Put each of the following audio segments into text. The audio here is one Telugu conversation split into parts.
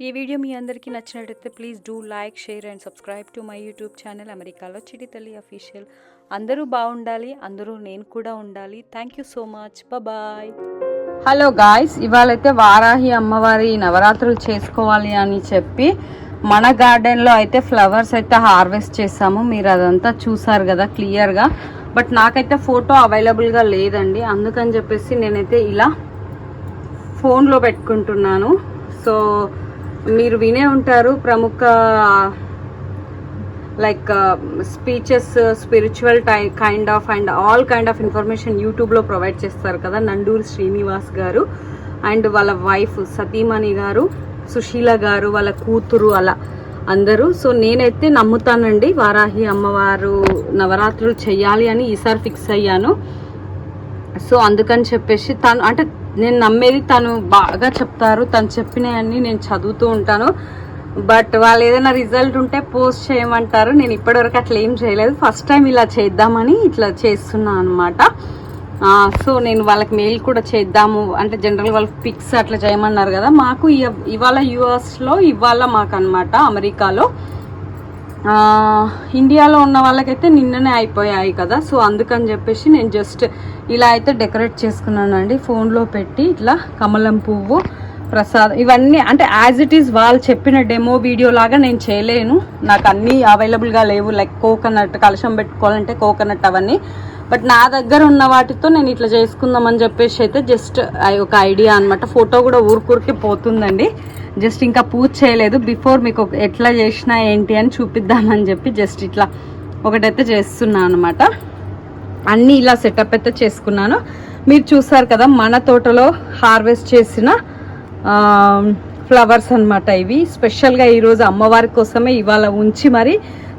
ఈ వీడియో మీ అందరికీ నచ్చినట్లయితే please do like, share and subscribe to my YouTube channel అమెరికాలో చిటి తల్లి అఫీషియల్. అందరూ బాగుండాలి, అందరూ నేను కూడా ఉండాలి. Thank you so much. Bye. Hello guys, ఇవాళైతే వారాహి అమ్మవారి నవరాత్రులు చేసుకోవాలి అని చెప్పి మన గార్డెన్లో అయితే ఫ్లవర్స్ అయితే హార్వెస్ట్ చేసాము. మీరు అదంతా చూసారు కదా క్లియర్గా. బట్ నాకైతే ఫోటో అవైలబుల్గా లేదండి, అందుకని చెప్పేసి నేనైతే ఇలా ఫోన్లో పెట్టుకుంటున్నాను. సో మీరు వినే ఉంటారు, ప్రముఖ like speeches, spiritual kind of and all kind of information యూట్యూబ్లో ప్రొవైడ్ చేస్తారు కదా, నండూరి శ్రీనివాస్ గారు అండ్ వాళ్ళ వైఫ్ సతీమణి గారు, సుశీల గారు, వాళ్ళ కూతురు, అలా అందరూ. సో నేనైతే నమ్ముతానండి, వారాహి అమ్మవారు నవరాత్రులు చెయ్యాలి అని ఈసారి ఫిక్స్ అయ్యాను. సో అందుకని చెప్పేసి తను అంటే నేను నమ్మేది తను బాగా చెప్తారు, తను చెప్పినవన్నీ నేను చదువుతూ ఉంటాను. బట్ వాళ్ళు ఏదైనా రిజల్ట్ ఉంటే పోస్ట్ చేయమంటారు. నేను ఇప్పటివరకు అట్లా ఏం చేయలేదు, ఫస్ట్ టైం ఇలా చేద్దామని ఇట్లా చేస్తున్నాను అనమాట. సో నేను వాళ్ళకి మెయిల్ కూడా చేద్దాము అంటే జనరల్ వాళ్ళకి పిక్స్ అట్లా చేయమన్నారు కదా. మాకు ఇవాళ యూఎస్లో ఇవాళ మాకు అనమాట, అమెరికాలో. ఇండియాలో ఉన్న వాళ్ళకైతే నిన్ననే అయిపోయాయి కదా. సో అందుకని చెప్పేసి నేను జస్ట్ ఇలా అయితే డెకరేట్ చేసుకున్నానండి, ఫోన్లో పెట్టి ఇట్లా కమలం పువ్వు, ప్రసాదం, ఇవన్నీ అంటే యాజ్ ఇట్ ఈస్ వాళ్ళు చెప్పిన డెమో వీడియో లాగా నేను చేయలేను, నాకు అన్నీ అవైలబుల్గా లేవు. లైక్ కోకోనట్, కలశం పెట్టుకోవాలంటే కోకోనట్ అవన్నీ. బట్ నా దగ్గర ఉన్న వాటితో నేను ఇట్లా చేసుకుందామని చెప్పేసి అయితే జస్ట్ ఒక ఐడియా అనమాట. ఫోటో కూడా ఊరికే పోతుందండి, జస్ట్ ఇంకా పూజ చేయలేదు. బిఫోర్ మీకు ఎట్లా చేసినా ఏంటి అని చూపిద్దామని చెప్పి జస్ట్ ఇట్లా ఒకటైతే చేస్తున్నాను అనమాట. అన్నీ ఇలా సెటప్ అయితే చేసుకున్నాను. మీరు చూసారు కదా మన తోటలో హార్వెస్ట్ చేసిన ఫ్లవర్స్ అనమాట ఇవి. స్పెషల్గా ఈరోజు అమ్మవారి కోసమే ఇవాళ ఉంచి మరి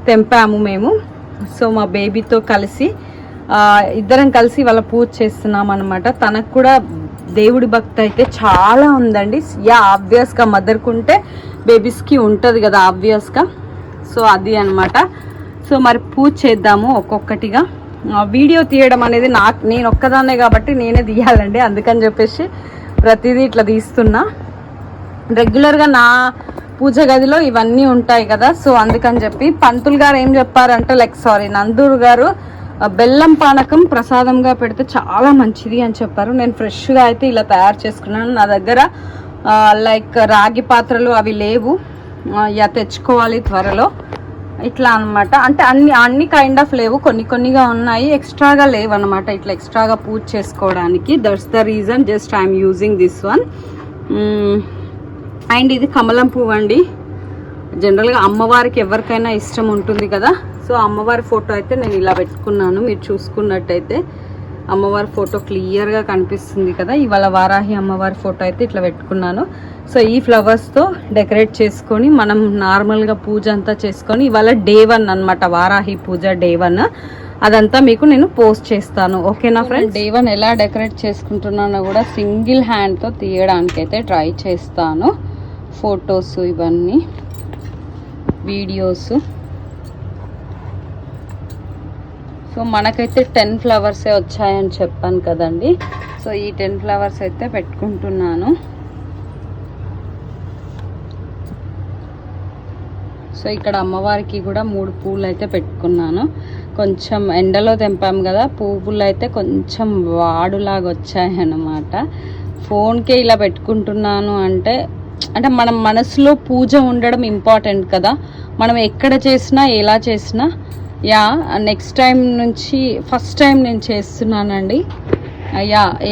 తెంపాము మేము. సో మా బేబీతో కలిసి ఇద్దరం కలిసి వాళ్ళ పూజ చేస్తున్నాం అనమాట. తనకు కూడా దేవుడి భక్తి అయితే చాలా ఉందండి. ఆబ్వియస్గా మదర్కి ఉంటే బేబీస్కి ఉంటుంది కదా ఆబ్వియస్గా. సో అది అనమాట. సో మరి పూజ చేద్దాము ఒక్కొక్కటిగా. వీడియో తీయడం అనేది నేను ఒక్కదాన్నే కాబట్టి నేనే తీయాలండి, అందుకని చెప్పేసి ప్రతిదీ ఇట్లా తీస్తున్నా. రెగ్యులర్గా నా పూజ గదిలో ఇవన్నీ ఉంటాయి కదా. సో అందుకని చెప్పి పంతులు గారు ఏం చెప్పారంటే నందూరు గారు బెల్లం పానకం ప్రసాదంగా పెడితే చాలా మంచిది అని చెప్పారు. నేను ఫ్రెష్గా అయితే ఇలా తయారు చేసుకున్నాను. నా దగ్గర లైక్ రాగి పాత్రలు అవి లేవు, తెచ్చుకోవాలి త్వరలో. ఇట్లా అనమాట. అంటే అన్ని కైండ్ ఆఫ్ లేవు, కొన్నిగా ఉన్నాయి, ఎక్స్ట్రాగా లేవు అనమాట. ఇట్లా ఎక్స్ట్రాగా పూజ చేసుకోవడానికి. That's the reason just I'm using this one. And ఇది కమలం పువ్వు అండి. జనరల్గా అమ్మవారికి ఎవరికైనా ఇష్టం ఉంటుంది కదా. సో అమ్మవారి ఫోటో అయితే నేను ఇలా పెట్టుకున్నాను. మీరు చూసుకున్నట్టయితే అమ్మవారి ఫోటో క్లియర్గా కనిపిస్తుంది కదా. ఇవాళ వారాహి అమ్మవారి ఫోటో అయితే ఇట్లా పెట్టుకున్నాను. సో ఈ ఫ్లవర్స్తో డెకరేట్ చేసుకొని మనం నార్మల్గా పూజ అంతా చేసుకొని ఇవాళ డే 1 అనమాట, వారాహి పూజ డే 1. అదంతా మీకు నేను పోస్ట్ చేస్తాను, ఓకేనా ఫ్రెండ్స్. డే 1 ఎలా డెకరేట్ చేసుకుంటున్నానో కూడా సింగిల్ హ్యాండ్తో తీయడానికి అయితే ట్రై చేస్తాను. ఫొటోస్, ఇవన్నీ వీడియోస్. సో మనకైతే 10 ఫ్లవర్సే వచ్చాయని చెప్పాను కదండి. సో ఈ 10 ఫ్లవర్స్ అయితే పెట్టుకుంటున్నాను. సో ఇక్కడ అమ్మవారికి కూడా 3 పువ్వులు అయితే పెట్టుకున్నాను. కొంచెం ఎండలో తెంపాము కదా, పువ్వులు అయితే కొంచెం వాడులాగా వచ్చాయన్నమాట. ఫోన్కే ఇలా పెట్టుకుంటున్నాను అంటే మనం మనసులో పూజ ఉండడం ఇంపార్టెంట్ కదా. మనం ఎక్కడ చేసినా ఎలా చేసినా నెక్స్ట్ టైం నుంచి ఫస్ట్ టైం నేను చేస్తున్నానండి.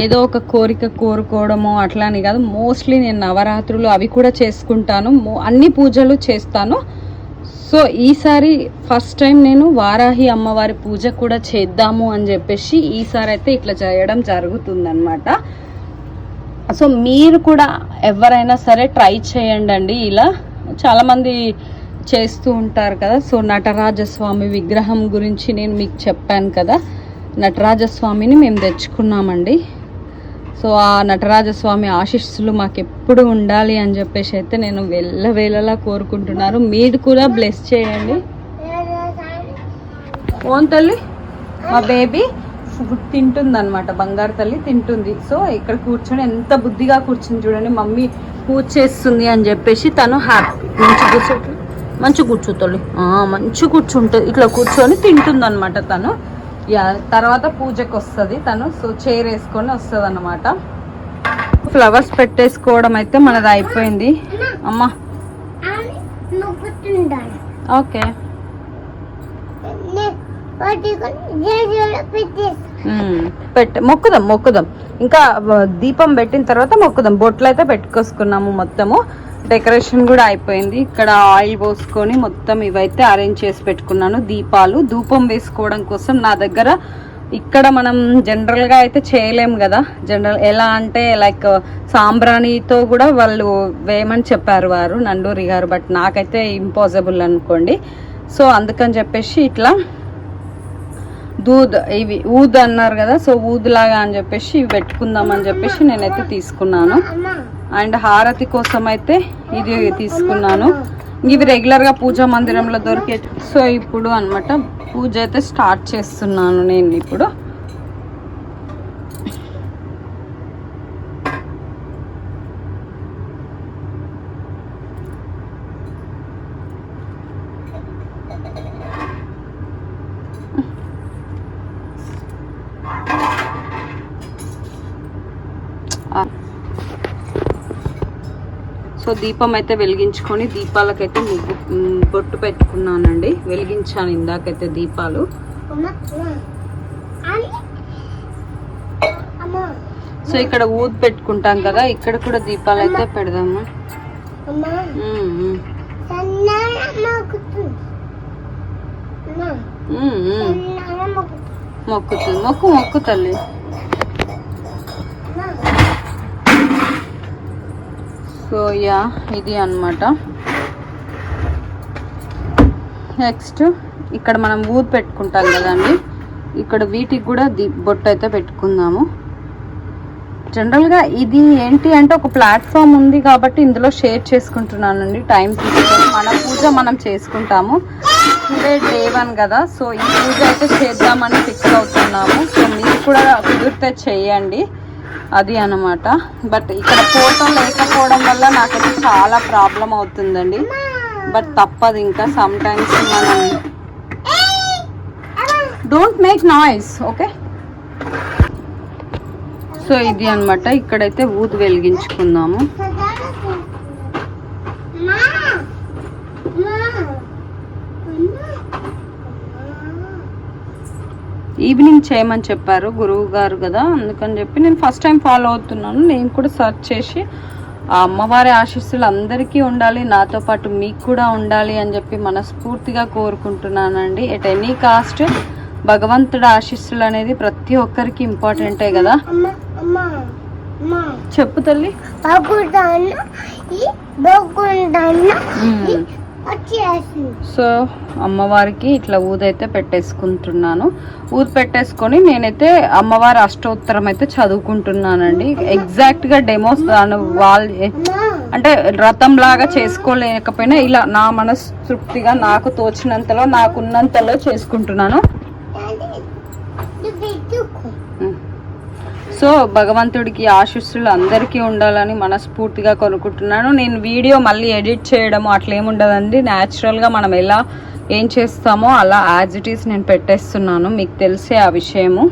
ఏదో ఒక కోరిక కోరుకోవడము అట్లాని కాదు. మోస్ట్లీ నేను నవరాత్రులు అవి కూడా చేసుకుంటాను, అన్ని పూజలు చేస్తాను. సో ఈసారి ఫస్ట్ టైం నేను వారాహి అమ్మవారి పూజ కూడా చేద్దాము అని చెప్పేసి ఈసారి అయితే ఇట్లా చేయడం జరుగుతుందన్నమాట. సో మీరు కూడా ఎవరైనా సరే ట్రై చేయండి. ఇలా చాలామంది చేస్తూ ఉంటారు కదా. సో నటరాజస్వామి విగ్రహం గురించి నేను మీకు చెప్పాను కదా, నటరాజస్వామిని మేము తెచ్చుకున్నామండి. సో ఆ నటరాజస్వామి ఆశీస్సులు మాకు ఎప్పుడు ఉండాలి అని చెప్పేసి అయితే నేను వేళలా కోరుకుంటున్నాను. మీరు కూడా బ్లెస్ చేయండి. ఓన్ తల్లి, మా బేబీ తింటుంది అనమాట, బంగారు తల్లి తింటుంది. సో ఇక్కడ కూర్చొని ఎంత బుద్ధిగా కూర్చుని చూడండి. మమ్మీ పూజ చేస్తుంది అని చెప్పేసి తను హ్యాపీ మంచి కూర్చుంటుంది, మంచి కూర్చుంటుంది. ఇట్లా కూర్చొని తింటుంది అనమాట తను. తర్వాత పూజకి వస్తుంది తను. సో చైర్ వేసుకొని వస్తుంది అన్నమాట. ఫ్లవర్స్ పెట్టేసుకోవడం అయితే మనది అయిపోయింది. అమ్మా ఓకే, మొక్కుదాం. ఇంకా దీపం పెట్టిన తర్వాత మొక్కుదాం. బొట్లు అయితే పెట్టుకొసుకున్నాము. మొత్తము డెకరేషన్ కూడా అయిపోయింది. ఇక్కడ ఆయిల్ పోసుకొని మొత్తం ఇవైతే అరేంజ్ చేసి పెట్టుకున్నాను. దీపాలు ధూపం వేసుకోవడం కోసం నా దగ్గర ఇక్కడ మనం జనరల్గా అయితే చేయలేము కదా. ఎలా అంటే లైక్ సాంబ్రాణితో కూడా వాళ్ళు వేయమని చెప్పారు వారు, నండూరి గారు. బట్ నాకైతే ఇంపాసిబుల్ అనుకోండి. సో అందుకని చెప్పేసి ఇట్లా ఇవి ఊద్ అన్నారు కదా, సో ఊదులాగా అని చెప్పేసి ఇవి పెట్టుకుందాం అని చెప్పేసి నేనైతే తీసుకున్నాను. అండ్ హారతి కోసం అయితే ఇది తీసుకున్నాను. ఇవి రెగ్యులర్గా పూజా మందిరంలో దొరికే. సో ఇప్పుడు అన్నమాట పూజ అయితే స్టార్ట్ చేస్తున్నాను నేను ఇప్పుడు. సో దీపం అయితే వెలిగించుకొని దీపాలకైతే బొట్టు పెట్టుకున్నానండి. వెలిగించాను ఇందాకైతే దీపాలు. సో ఇక్కడ ఊది పెట్టుకుంటాం కదా, ఇక్కడ కూడా దీపాలు అయితే పెడదాము. మొక్కుతుంది, మొక్కు తల్లి. సో ఇది అన్నమాట. నెక్స్ట్ ఇక్కడ మనం ఊది పెట్టుకుంటాం కదండి, ఇక్కడ వీటికి కూడా బొట్టు అయితే పెట్టుకుందాము. జనరల్గా ఇది ఏంటి అంటే ఒక ప్లాట్ఫామ్ ఉంది కాబట్టి ఇందులో షేర్ చేసుకుంటున్నానండి. టైం తీసుకొని మన పూజ మనం చేసుకుంటాము. టుడే డే 1 కదా, సో ఈ పూజ అయితే చేద్దామని ఫిక్స్ అవుతున్నాము. సో మీరు కూడా కుదిరితే చేయండి, అది అన్నమాట. బట్ ఇక్కడ ఫోటో లేకపోవడం వల్ల నాకైతే చాలా ప్రాబ్లం అవుతుందండి. బట్ తప్పదు, ఇంకా సమ్ టైమ్స్ మనం don't make noise, okay. So ఇది అన్నమాట. ఇక్కడైతే ఊది వెలిగించుకుందాము. ఈవినింగ్ చేయమని చెప్పారు గురువు గారు కదా, అందుకని చెప్పి నేను ఫస్ట్ టైం ఫాలో అవుతున్నాను. నేను కూడా సెర్చ్ చేసి ఆ అమ్మవారి ఆశీస్సులు అందరికీ ఉండాలి, నాతో పాటు మీకు కూడా ఉండాలి అని చెప్పి మనస్ఫూర్తిగా కోరుకుంటున్నానండి. ఎట్ ఎనీ కాస్ట్ భగవంతుడి ఆశీస్సులు అనేది ప్రతి ఒక్కరికి ఇంపార్టెంటే కదా. చెప్పు తల్లి. సో అమ్మవారికి ఇట్లా ఊదైతే పెట్టేసుకుంటున్నాను. ఊది పెట్టేసుకొని నేనైతే అమ్మవారి అష్టోత్తరం అయితే చదువుకుంటున్నానండి. ఎగ్జాక్ట్గా డెమోస్ అంటే రథం లాగా చేసుకోలేకపోయినా ఇలా నా మనస్తృప్తిగా నాకు తోచినంతలో నాకున్నంతలో చేసుకుంటున్నాను. సో భగవంతుడికి ఆశీస్సులు అందరికీ ఉండాలని మనస్ఫూర్తిగా కోరుకుంటున్నాను. నేను వీడియో మళ్ళీ ఎడిట్ చేయడము అట్లా ఏముండదండి. న్యాచురల్గా మనం ఎలా ఏం చేస్తామో అలా యాజ్ ఇట్ ఈస్ నేను పెట్టేస్తున్నాను, మీకు తెలిసే ఆ విషయము.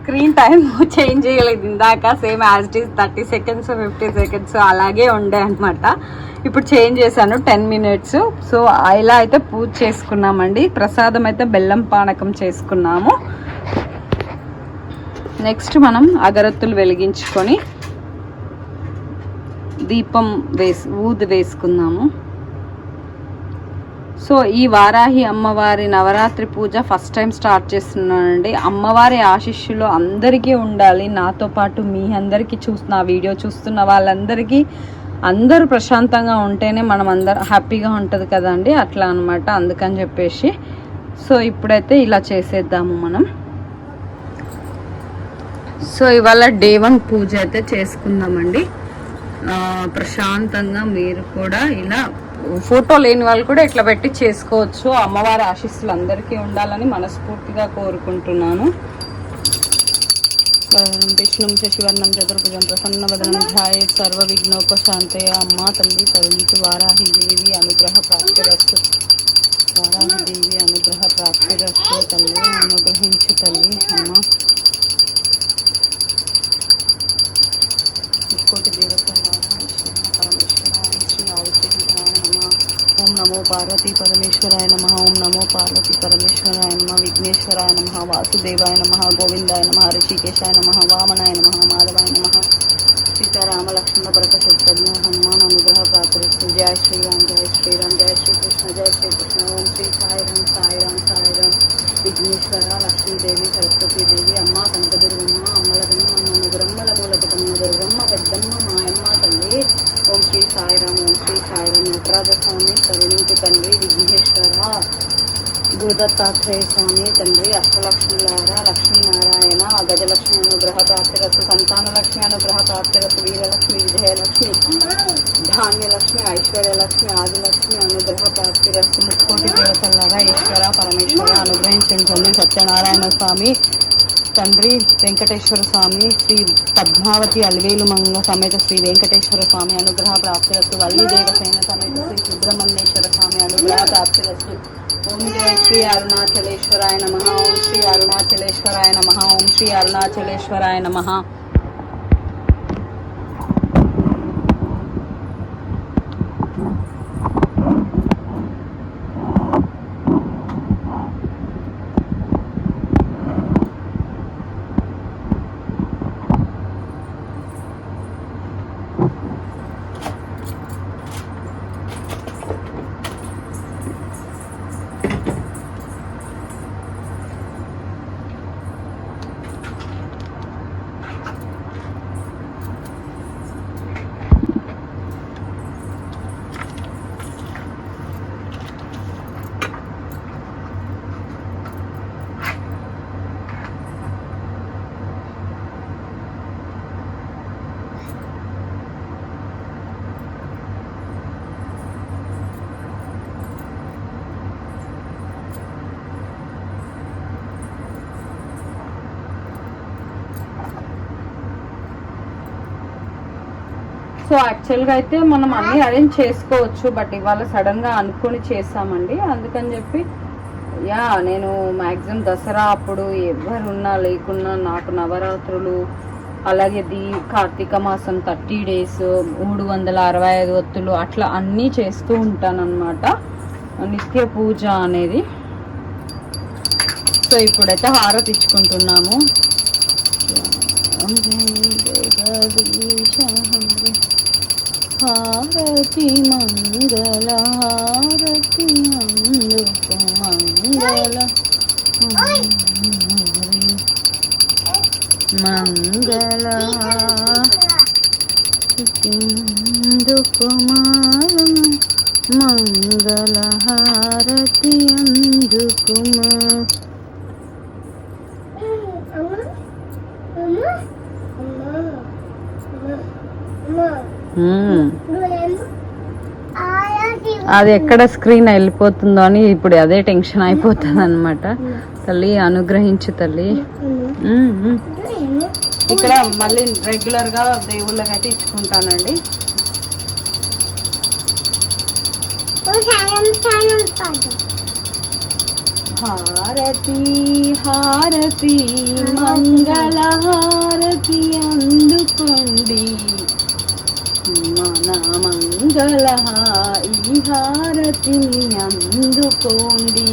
స్క్రీన్ టైం చేంజ్ చేయలేదు ఇందాక, same as it is 30 seconds 50 seconds అలాగే ఉండే అనమాట. ఇప్పుడు చేంజ్ చేశాను 10 minutes. సో ఇలా అయితే పూజ చేసుకున్నామండి. ప్రసాదం అయితే బెల్లం పానకం చేసుకున్నాము. నెక్స్ట్ మనం అగరత్తులు వెలిగించుకొని దీపం ఊది వేసుకుందాము. సో ఈ వారాహి అమ్మవారి నవరాత్రి పూజ ఫస్ట్ టైం స్టార్ట్ చేస్తున్నానండి. అమ్మవారి ఆశీస్సులు అందరికీ ఉండాలి, నాతో పాటు మీ అందరికీ చూస్తున్న వీడియో చూస్తున్న వాళ్ళందరికీ అందరూ ప్రశాంతంగా ఉంటేనే మనం అందరం హ్యాపీగా ఉంటుంది కదండి, అట్లా అనమాట. అందుకని చెప్పేసి సో ఇప్పుడైతే ఇలా చేసేద్దాము మనం. సో ఇవాళ డే 1 పూజ అయితే చేసుకుందామండి ప్రశాంతంగా. మీరు కూడా ఇలా ఫోటో లేని వాళ్ళు కూడా ఇట్లా పెట్టి చేసుకోవచ్చు. అమ్మవారి ఆశీస్సులు అందరికీ ఉండాలని మనస్ఫూర్తిగా కోరుకుంటున్నాను. విష్ణుం శశివర్ణం చతుర్భుజం ప్రసన్నవదనం ధ్యాయేత్ సర్వవిఘ్నోపశాంతయ. అమ్మ తల్లి కరుణించు వారాహి దేవి అనుగ్రహ ప్రాప్తిరస్తు. వారాహి దేవి అనుగ్రహ ప్రాప్తిరస్తు. తల్లి అనుగ్రహించు తల్లి. అమ్మ కోటి దేవతలారా పరమేశ్వరాయ శ్రీ ఆదిత్యనారాయణ నమ. ఓం నమో పార్వతీ పరమేశ్వరాయ నమ. ఓం నమో పార్వతీ పరమేశ్వరాయ నమ. విఘ్నేశ్వరాయ నమ. వాసుదేవాయ నమ. గోవిందాయ నమ. ఋషికేశాయ నమ. వామనాయ నమ. మాధవాయ నమ. సీతారామ లక్ష్మణ భరత శత్రుఘ్న హనుమాన్ అనుగ్రహ ప్రాప్తిరస్తు. జయ శ్రీరామ్ జయ శ్రీరామ్ జయ శ్రీకృష్ణ జయ శ్రీకృష్ణ. ఓం శ్రీ సాయిరామ్ సాయిరామ్ సాయిరామ్. విఘ్నేశ్వర లక్ష్మీదేవి సరస్వతీదేవి అమ్మ కనకదుర్గమ్మ అమ్మలగమ్మ అమ్మను బ్రహ్మల మూలకటమ్మ దుర్గమ్మ పెద్దమ్మ మాయమ్మ తల్లి. ఓం శ్రీ సాయిరామ్ ఓం శ్రీ సాయిరామ్. నటరాజ స్వామి కరుణించు తండ్రి. విఘ్నేశ్వర గురుదత్తాత్రేయ స్వామి తండ్రి. అష్టలక్ష్ములారా లక్ష్మీనారాయణ గజలక్ష్మి అనుగ్రహ ప్రాప్తిరస్తు. సంతాన లక్ష్మి అనుగ్రహ ప్రాప్తిరస్తు. వీరలక్ష్మి విజయలక్ష్మి ధాన్యలక్ష్మి ఐశ్వర్యలక్ష్మి ఆదిలక్ష్మి అనుగ్రహ ప్రాప్తిరస్తు. ముక్కోటి దేవతలారా ఈశ్వర పరమేశ్వర అనుగ్రహించండి. సత్యనారాయణ స్వామి తండ్రి. వెంకటేశ్వర స్వామి శ్రీ పద్మావతి అలివేలు మంగ సమేత శ్రీ వెంకటేశ్వర స్వామి అనుగ్రహ ప్రాప్తిరస్తు. వల్లి దేవసేన సమేత శ్రీ సుబ్రహ్మణ్యేశ్వర స్వామి అనుగ్రహ ప్రాప్తిరస్తు. ఓం జయ శ్రీ అరుణాచలేశ్వరాయ నమ. ఓం శ్రీ అరుణాచలేశ్వరాయ నమ. ఓం శ్రీ అరుణాచలేశ్వరాయ నమ. సో యాక్చువల్గా అయితే మనం అన్నీ అరేంజ్ చేసుకోవచ్చు, బట్ ఇవాళ సడన్గా అనుకొని చేసామండి. అందుకని చెప్పి నేను మ్యాక్సిమం దసరా అప్పుడు ఎవరున్నా లేకున్నా నాకు నవరాత్రులు అలాగే కార్తీక మాసం 30 days 365 ఒత్తులు అట్లా అన్నీ చేస్తూ ఉంటానన్నమాట, నిత్య పూజ అనేది. సో ఇప్పుడైతే హారతి ఇచ్చుకుంటున్నాము. హారతి మంగళ హారతి అందుకు మంగళ మంగళ అందుకు మంగళ హారతి అందుకు అది ఎక్కడ స్క్రీన్ వెళ్ళిపోతుందో అని ఇప్పుడు అదే టెన్షన్ అయిపోతుంది అనమాట. తల్లి అనుగ్రహించు తల్లి. ఇక్కడ మళ్ళీ రెగ్యులర్ గా దేవుళ్ళకైతే ఇచ్చుకుంటానండి. హారతి హారతి మంగళ హారతి అందుకోండి మన మంగళ ఈ హారతిని అందుకోండి.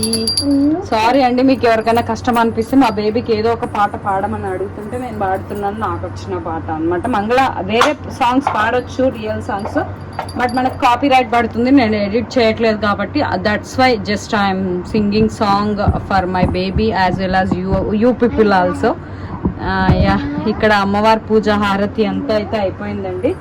సారీ అండి, మీకు ఎవరికైనా కష్టం అనిపిస్తే మా బేబీకి ఏదో ఒక పాట పాడమని అడుగుతుంటే నేను పాడుతున్నాను, నాకు వచ్చిన పాట అనమాట. మంగళ వేరే సాంగ్స్ పాడొచ్చు, రియల్ సాంగ్స్, బట్ మనకు కాపీ రైట్ పడుతుంది, నేను ఎడిట్ చేయట్లేదు కాబట్టి that's why just I'm singing song for my baby as well as you people also. ఇక్కడ అమ్మవారి పూజ హారతి అంతా అయితే అయిపోయిందండి.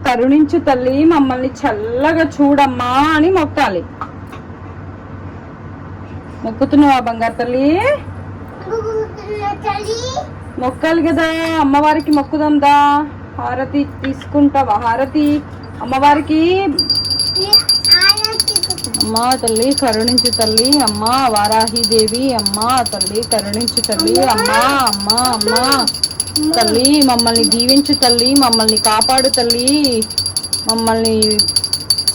కరుణించు తల్లి, మమ్మల్ని చల్లగా చూడమ్మా అని మొక్కాలి. మొక్కుతున్నావా బంగారు తల్లి? మొక్కాలి కదా, అమ్మవారికి మొక్కుదాందా. హారతి తీసుకుంటావా? హారతి అమ్మవారికి అమ్మా తల్లి కరుణించు తల్లి, అమ్మా వారాహిదేవి, అమ్మా తల్లి కరుణించు తల్లి, అమ్మా అమ్మా అమ్మా తల్లి మమ్మల్ని దీవించు తల్లి, మమ్మల్ని కాపాడు తల్లి, మమ్మల్ని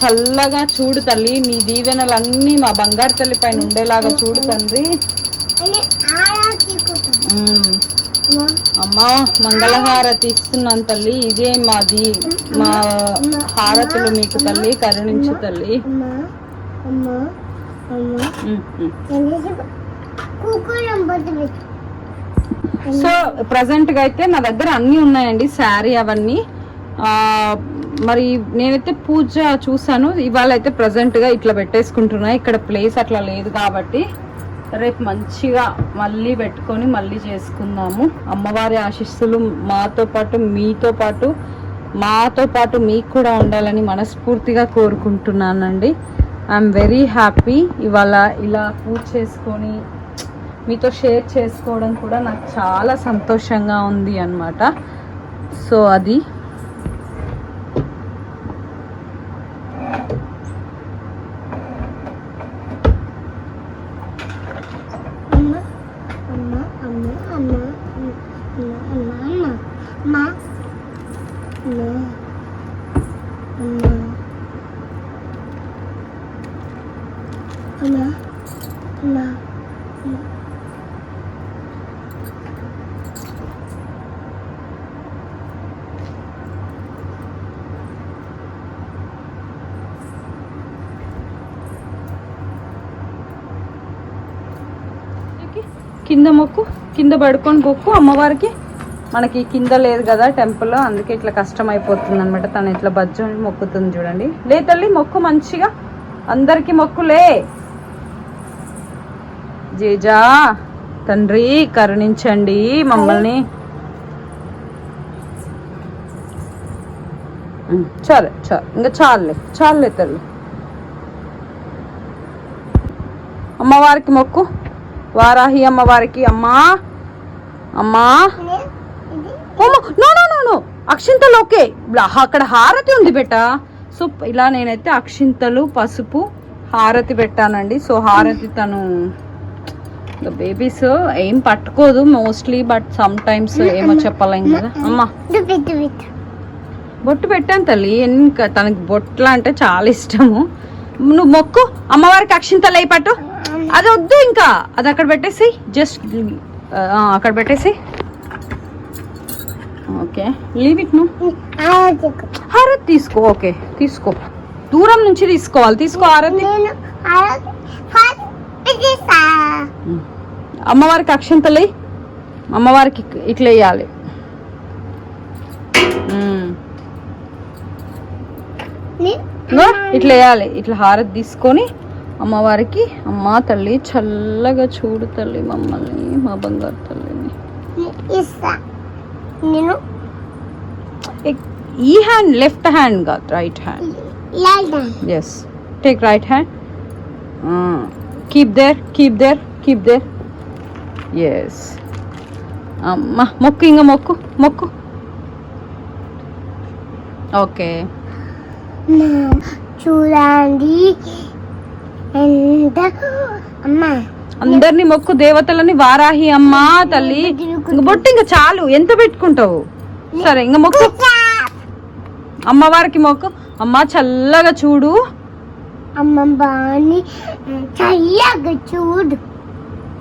చల్లగా చూడు తల్లి, నీ దీవెనలన్నీ మా బంగారు తల్లి పైన ఉండేలాగా చూడు తండ్రి. అమ్మా మంగళహారతి ఇస్తున్నాను తల్లి, ఇదే మా హారతులు మీకు తల్లి, కరుణించు తల్లి. సో ప్రజెంట్ గా అయితే నా దగ్గర అన్నీ ఉన్నాయండి, శారీ అవన్నీ. మరి నేనైతే పూజ చూసాను, ఇవాళ అయితే ప్రజెంట్ గా ఇట్లా పెట్టేసుకుంటున్నా. ఇక్కడ ప్లేస్ అట్లా లేదు కాబట్టి రేపు మంచిగా మళ్ళీ పెట్టుకొని మళ్ళీ చేసుకుందాము. అమ్మవారి ఆశీస్సులు మాతో పాటు మీకు కూడా ఉండాలని మనస్ఫూర్తిగా కోరుకుంటున్నానండి. ఐఎమ్ వెరీ హ్యాపీ ఇవాళ ఇలా పూజ చేసుకొని మీతో షేర్ చేసుకోవడం కూడా నాకు చాలా సంతోషంగా ఉంది అన్నమాట. సో అది కింద మొక్కు, కింద పడుకొని మొక్కు అమ్మవారికి. మనకి కింద లేదు కదా టెంపుల్, అందుకే ఇట్లా కష్టం అయిపోతుంది అనమాట. తను ఇట్లా బజ్జని మొక్కుతుంది చూడండి. లే తల్లి మొక్కు మంచిగా, అందరికి మొక్కులే. జేజా తండ్రి కరుణించండి మమ్మల్ని. చాలే ఇంకా చాలే తల్లి. అమ్మవారికి మొక్కు, వారాహి అమ్మవారికి. అమ్మా నో అక్షింతలు ఓకే, అక్కడ హారతి ఉంది బెట. సో ఇలా నేనైతే అక్షింతలు పసుపు హారతి పెట్టానండి. సో హారతి తను బేబీస్ ఏం పట్టుకోదు మోస్ట్లీ, బట్ సమ్ టైమ్స్ ఏమో చెప్పలేం కదా. అమ్మా బొట్టు పెట్టాను తల్లి, ఇంకా తనకి బొట్లు అంటే చాలా ఇష్టము. నువ్వు మొక్కు అమ్మవారికి అక్షింతలు అయి పట్టు. అది వద్దు, ఇంకా అది అక్కడ పెట్టేసి, జస్ట్ అక్కడ పెట్టేసి. Okay leave it. నువ్వు హారతి తీసుకో. ఓకే తీసుకో, దూరం నుంచి తీసుకోవాలి. తీసుకో హారతి. అమ్మవారికి అక్షంతలే, అమ్మవారికి ఇట్లా వేయాలి. ఇట్లా వేయాలి. ఇట్లా హారతి తీసుకొని అమ్మవారికి, అమ్మా తల్లి చల్లగా చూడు తల్లి మమ్మల్ని, మా బంగారు తల్లిని. ఈ హ్యాండ్, లెఫ్ట్ హ్యాండ్ కాదు, right hand. Yes, take right hand. Keep there. Yes అమ్మా మొక్కు, ఇంకా మొక్కు. ఓకే చూడండి అందరినీ మొక్కు, దేవతలని. వారాహి అమ్మా తల్లి. బొట్టు ఇంకా చాలు, ఎంత పెట్టుకుంటావు? సరే ఇంకా మొక్కు, అమ్మవారికి మొక్కు. అమ్మ చల్లగా చూడు, అమ్మవారిని చల్లగా చూడు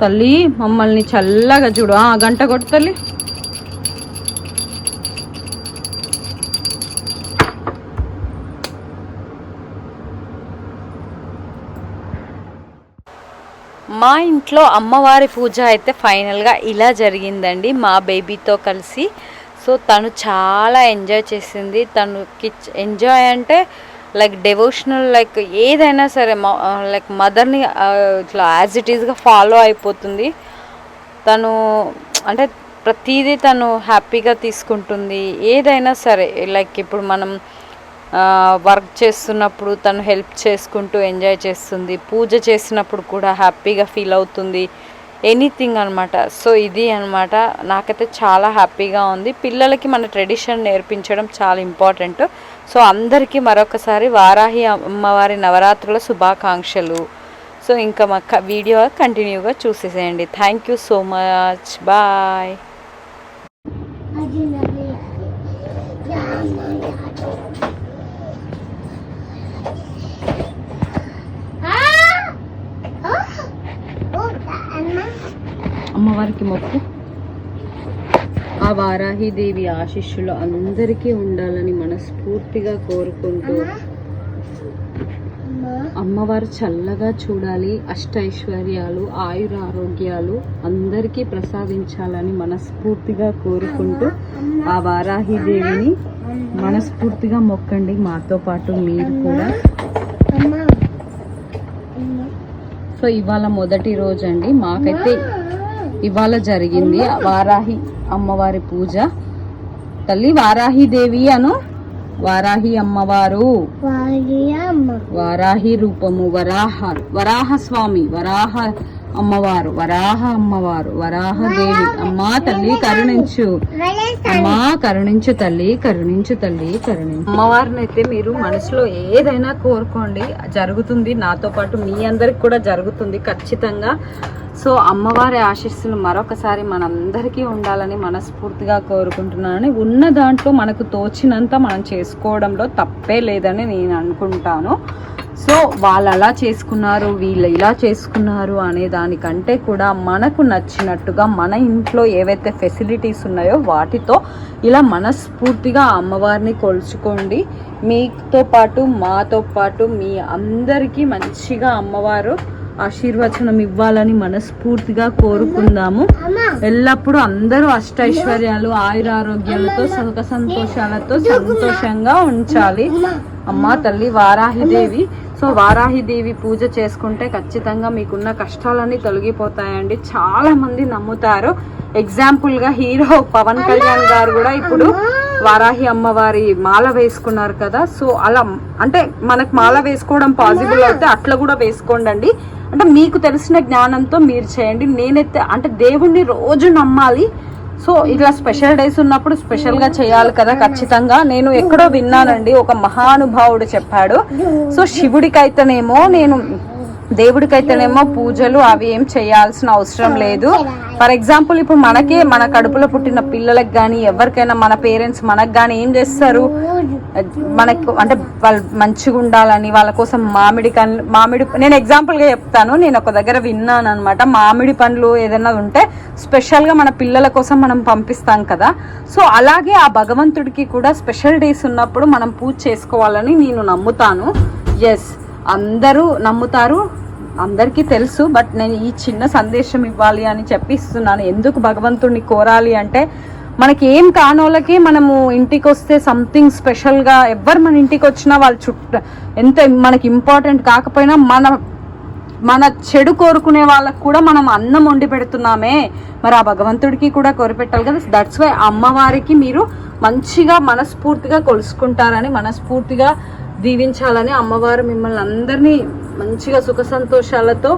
తల్లి, మమ్మల్ని చల్లగా చూడు. గంట కొట్టు తల్లి. మా ఇంట్లో అమ్మవారి పూజ అయితే ఫైనల్గా ఇలా జరిగిందండి మా బేబీతో కలిసి. సో తను చాలా ఎంజాయ్ చేసింది. తనకి ఎంజాయ్ అంటే లైక్ డెవోషనల్, లైక్ ఏదైనా సరే లైక్ మదర్ని ఇట్లా యాజ్ ఇట్ ఈస్గా ఫాలో అయిపోతుంది తను. అంటే ప్రతిదీ తను హ్యాపీగా తీసుకుంటుంది, ఏదైనా సరే. లైక్ ఇప్పుడు మనం వర్క్ చేస్తున్నప్పుడు తను హెల్ప్ చేసుకుంటూ ఎంజాయ్ చేస్తుంది, పూజ చేసినప్పుడు కూడా హ్యాపీగా ఫీల్ అవుతుంది, ఎనీథింగ్ అనమాట. సో ఇది అనమాట, నాకైతే చాలా హ్యాపీగా ఉంది. పిల్లలకి మన ట్రెడిషన్ నేర్పించడం చాలా ఇంపార్టెంట్. సో అందరికీ మరొకసారి వారాహి అమ్మవారి నవరాత్రుల శుభాకాంక్షలు. సో ఇంకా మా వీడియో కంటిన్యూగా చూసేసేయండి. Thank you so much. Bye. అమ్మవారికి మొక్కు. ఆ వారాహిదేవి ఆశీస్సులు అందరికీ ఉండాలని మనస్ఫూర్తిగా కోరుకుంటూ అమ్మవారు చల్లగా చూడాలి, అష్టైశ్వర్యాలు ఆయుర ఆరోగ్యాలు అందరికీ ప్రసాదించాలని మనస్ఫూర్తిగా కోరుకుంటూ ఆ వారాహిదేవిని మనస్ఫూర్తిగా మొక్కండి. మాతో పాటు మీరు కూడా. సో ఇవాళ మొదటి రోజు అండి. మాకైతే ఇవాళ జరిగింది వారాహి అమ్మవారి పూజ. తల్లి వారాహిదేవి అను, వారాహి అమ్మవారు, వారాహి రూపము, వరాహ స్వామి, వరాహ అమ్మవారు, వరాహదేవి. అమ్మా తల్లి కరుణించు, అమ్మా కరుణించు తల్లి, కరుణించు తల్లి, కరుణించు. అమ్మవారిని అయితే మీరు మనసులో ఏదైనా కోరుకోండి, జరుగుతుంది. నాతో పాటు మీ అందరికి కూడా జరుగుతుంది ఖచ్చితంగా. సో అమ్మవారి ఆశీస్సులు మరొకసారి మనందరికీ ఉండాలని మనస్ఫూర్తిగా కోరుకుంటున్నాను. ఉన్న దాంట్లో మనకు తోచినంత మనం చేసుకోవడంలో తప్పే లేదని నేను అనుకుంటాను. సో వాళ్ళు అలా చేసుకున్నారు, వీళ్ళు ఇలా చేసుకున్నారు అనే దానికంటే కూడా మనకు నచ్చినట్టుగా మన ఇంట్లో ఏవైతే ఫెసిలిటీస్ ఉన్నాయో వాటితో ఇలా మనస్ఫూర్తిగా అమ్మవారిని కొలుచుకోండి. మీతో పాటు మాతో పాటు మీ అందరికీ మంచిగా అమ్మవారు ఆశీర్వచనం ఇవ్వాలని మనస్ఫూర్తిగా కోరుకుందాము. ఎల్లప్పుడూ అందరూ అష్టైశ్వర్యాలు ఆయురారోగ్యాలతో సుఖ సంతోషాలతో సంతోషంగా ఉంచాలి. అమ్మా తల్లి వారాహిదేవి. సో వారాహిదేవి పూజ చేసుకుంటే ఖచ్చితంగా మీకున్న కష్టాలన్నీ తొలగిపోతాయండి. చాలా మంది నమ్ముతారు. ఎగ్జాంపుల్గా హీరో పవన్ కళ్యాణ్ గారు కూడా ఇప్పుడు వారాహి అమ్మవారి మాల వేసుకున్నారు కదా. సో అలా అంటే మనకు మాల వేసుకోవడం పాసిబుల్ అయితే అట్లా కూడా వేసుకోండి. అంటే మీకు తెలిసిన జ్ఞానంతో మీరు చేయండి. నేనైతే అంటే దేవుణ్ణి రోజు నమ్మాలి. సో ఇట్లా స్పెషల్ డేస్ ఉన్నప్పుడు స్పెషల్గా చేయాలి కదా ఖచ్చితంగా. నేను ఎక్కడో విన్నానండి, ఒక మహానుభావుడు చెప్పాడు. సో శివుడికైతేనేమో దేవుడికైతేనేమో పూజలు అవి ఏం చేయాల్సిన అవసరం లేదు. ఫర్ ఎగ్జాంపుల్ ఇప్పుడు మన కడుపులో పుట్టిన పిల్లలకు కానీ ఎవరికైనా మన పేరెంట్స్ మనకు కానీ ఏం చేస్తారు, మనకు అంటే వాళ్ళు మంచిగా ఉండాలని వాళ్ళ కోసం మామిడి నేను ఎగ్జాంపుల్గా చెప్తాను. నేను ఒక దగ్గర విన్నాను అనమాట. మామిడి పండ్లు ఏదైనా ఉంటే స్పెషల్గా మన పిల్లల కోసం మనం పంపిస్తాం కదా. సో అలాగే ఆ భగవంతుడికి కూడా స్పెషల్ డేస్ ఉన్నప్పుడు మనం పూజ చేసుకోవాలని నేను నమ్ముతాను. ఎస్, అందరూ నమ్ముతారు, అందరికీ తెలుసు. బట్ నేను ఈ చిన్న సందేశం ఇవ్వాలి అని చెప్పిస్తున్నాను. ఎందుకు భగవంతుడిని కోరాలి అంటే మనకి ఏం కానోళ్ళకి మనము ఇంటికి వస్తే సంథింగ్ స్పెషల్గా ఎవరు మన ఇంటికి వచ్చినా వాళ్ళు ఎంత మనకి ఇంపార్టెంట్ కాకపోయినా మన చెడు కోరుకునే వాళ్ళకు కూడా మనం అన్నం వండి పెడుతున్నామే, మరి ఆ భగవంతుడికి కూడా కోరిపెట్టాలి కదా. దట్స్ వై అమ్మవారికి మీరు మంచిగా మనస్ఫూర్తిగా కొలుసుకుంటారని మనస్ఫూర్తిగా దీవించాలని అమ్మవారు మిమ్మల్ని అందరినీ మంచిగా సుఖ సంతోషాలతో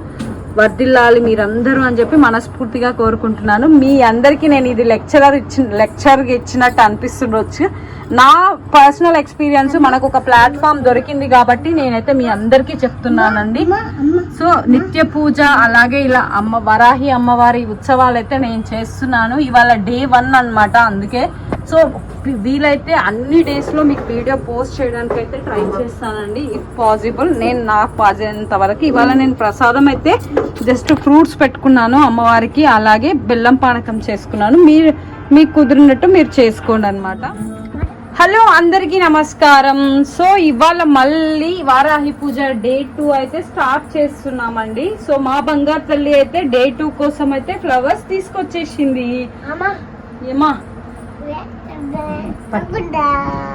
వర్ధిల్లాలి మీరందరూ అని చెప్పి మనస్ఫూర్తిగా కోరుకుంటున్నాను. మీ అందరికీ నేను ఇది లెక్చర్గా ఇచ్చినట్టు అనిపిస్తుండొచ్చు. నా పర్సనల్ ఎక్స్పీరియన్స్ మనకు ఒక ప్లాట్ఫామ్ దొరికింది కాబట్టి నేనైతే మీ అందరికీ చెప్తున్నానండి. సో నిత్య పూజ అలాగే ఇలా వరాహి అమ్మవారి ఉత్సవాలు అయితే నేను చేస్తున్నాను. ఇవాళ డే 1 అన్నమాట. అందుకే సో వీలైతే అన్ని డేస్లో మీకు వీడియో పోస్ట్ చేయడానికి అయితే ట్రై చేస్తానండి ఇఫ్ పాసిబుల్. నేను నాకు పాసినంత వరకు. ఇవాళ నేను ప్రసాదం అయితే జస్ట్ ఫ్రూట్స్ పెట్టుకున్నాను అమ్మవారికి, అలాగే బెల్లం పానకం చేసుకున్నాను. మీకు కుదిరినట్టు మీరు చేసుకోండి అనమాట. హలో అందరికీ నమస్కారం. సో ఇవాళ మళ్ళీ వారాహి పూజ డే 2 అయితే స్టార్ట్ చేస్తున్నామండి. సో మా బంగారు తల్లి అయితే డే 2 కోసం అయితే ఫ్లవర్స్ తీసుకొచ్చేసింది. ఏమా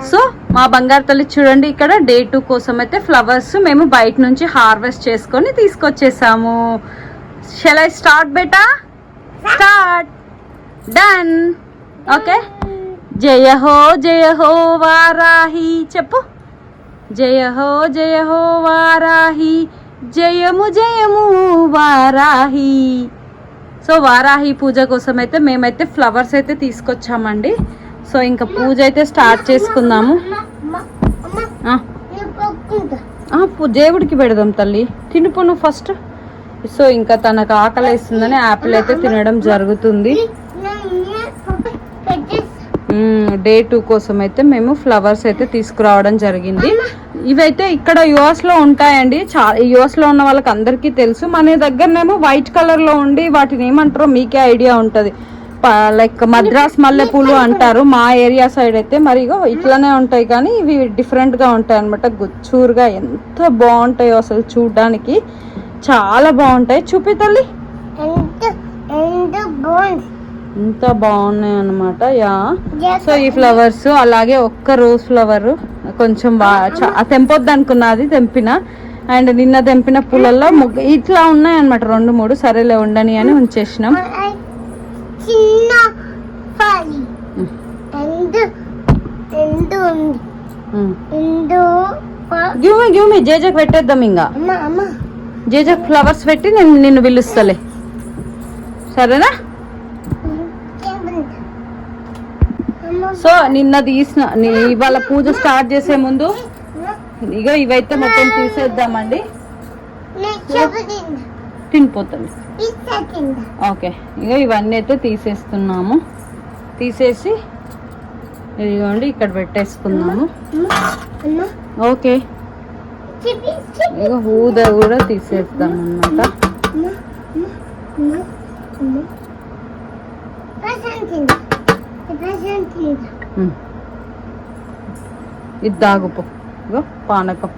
సో మా బంగారు తల్లి చూడండి, ఇక్కడ డే 2 కోసం అయితే ఫ్లవర్స్ మేము బయట నుంచి హార్వెస్ట్ చేసుకొని తీసుకొచ్చేసాము. షల్ ఐ స్టార్ట్ బేటా? స్టార్ట్. డన్. ఓకే. జయ హో వారాహి చెప్పు. జయ హో వారాహి, జయము జయము వారాహి. సో వారాహి పూజ కోసం అయితే మేమైతే ఫ్లవర్స్ అయితే తీసుకొచ్చామండి. సో ఇంకా పూజ అయితే స్టార్ట్ చేసుకుందాము. దేవుడికి పెడదాం తల్లి, తినిపోను ఫస్ట్. సో ఇంకా తనకు ఆకలిస్తుందని యాపిల్ అయితే తినడం జరుగుతుంది. డే 2 కోసం అయితే మేము ఫ్లవర్స్ అయితే తీసుకురావడం జరిగింది. ఇవైతే ఇక్కడ యుఎస్ లో ఉంటాయండి. యుఎస్ లో ఉన్న వాళ్ళకి అందరికీ తెలుసు. మన దగ్గరనేమో వైట్ కలర్ లో ఉండి వాటిని ఏమంటారో మీకే ఐడియా ఉంటది. లైక్ మద్రాస్ మల్లెపూలు అంటారు మా ఏరియా సైడ్ అయితే. మరి ఇట్లానే ఉంటాయి కానీ ఇవి డిఫరెంట్ గా ఉంటాయి అనమాట. గుచ్చూరుగా ఎంత బాగుంటాయో అసలు చూడడానికి చాలా బాగుంటాయి. చూపి తల్లి, ఎంత బాగున్నాయి అనమాట. యా, సో ఈ ఫ్లవర్స్ అలాగే ఒక్క రోజ్ ఫ్లవర్ కొంచెం తెంపొద్దు అనుకున్నది, తెంపిన. అండ్ నిన్న తెంపిన పూలల్లో ఇట్లా ఉన్నాయి అనమాట 2-3. సరేలే ఉండని అని ఉంచేసినాం. జేజకు పెట్టేద్దాం. ఇంకా జేజకు ఫ్లవర్స్ పెట్టి నేను నిన్ను పిలుస్తలే, సరేనా? సో నిన్న తీసిన ఇవాళ పూజ స్టార్ట్ చేసే ముందు ఇవైతే మొత్తం తీసేద్దామండి. తినిపోతుంది. ఓకే, ఇవన్నీ అయితే తీసేస్తున్నాము. తీసేసి ఇదిగోండి ఇక్కడ పెట్టేసుకున్నాము. ఓకే, ఊద కూడా తీసేద్దాం అన్నమాట. ఇది తాగుపో, పానకం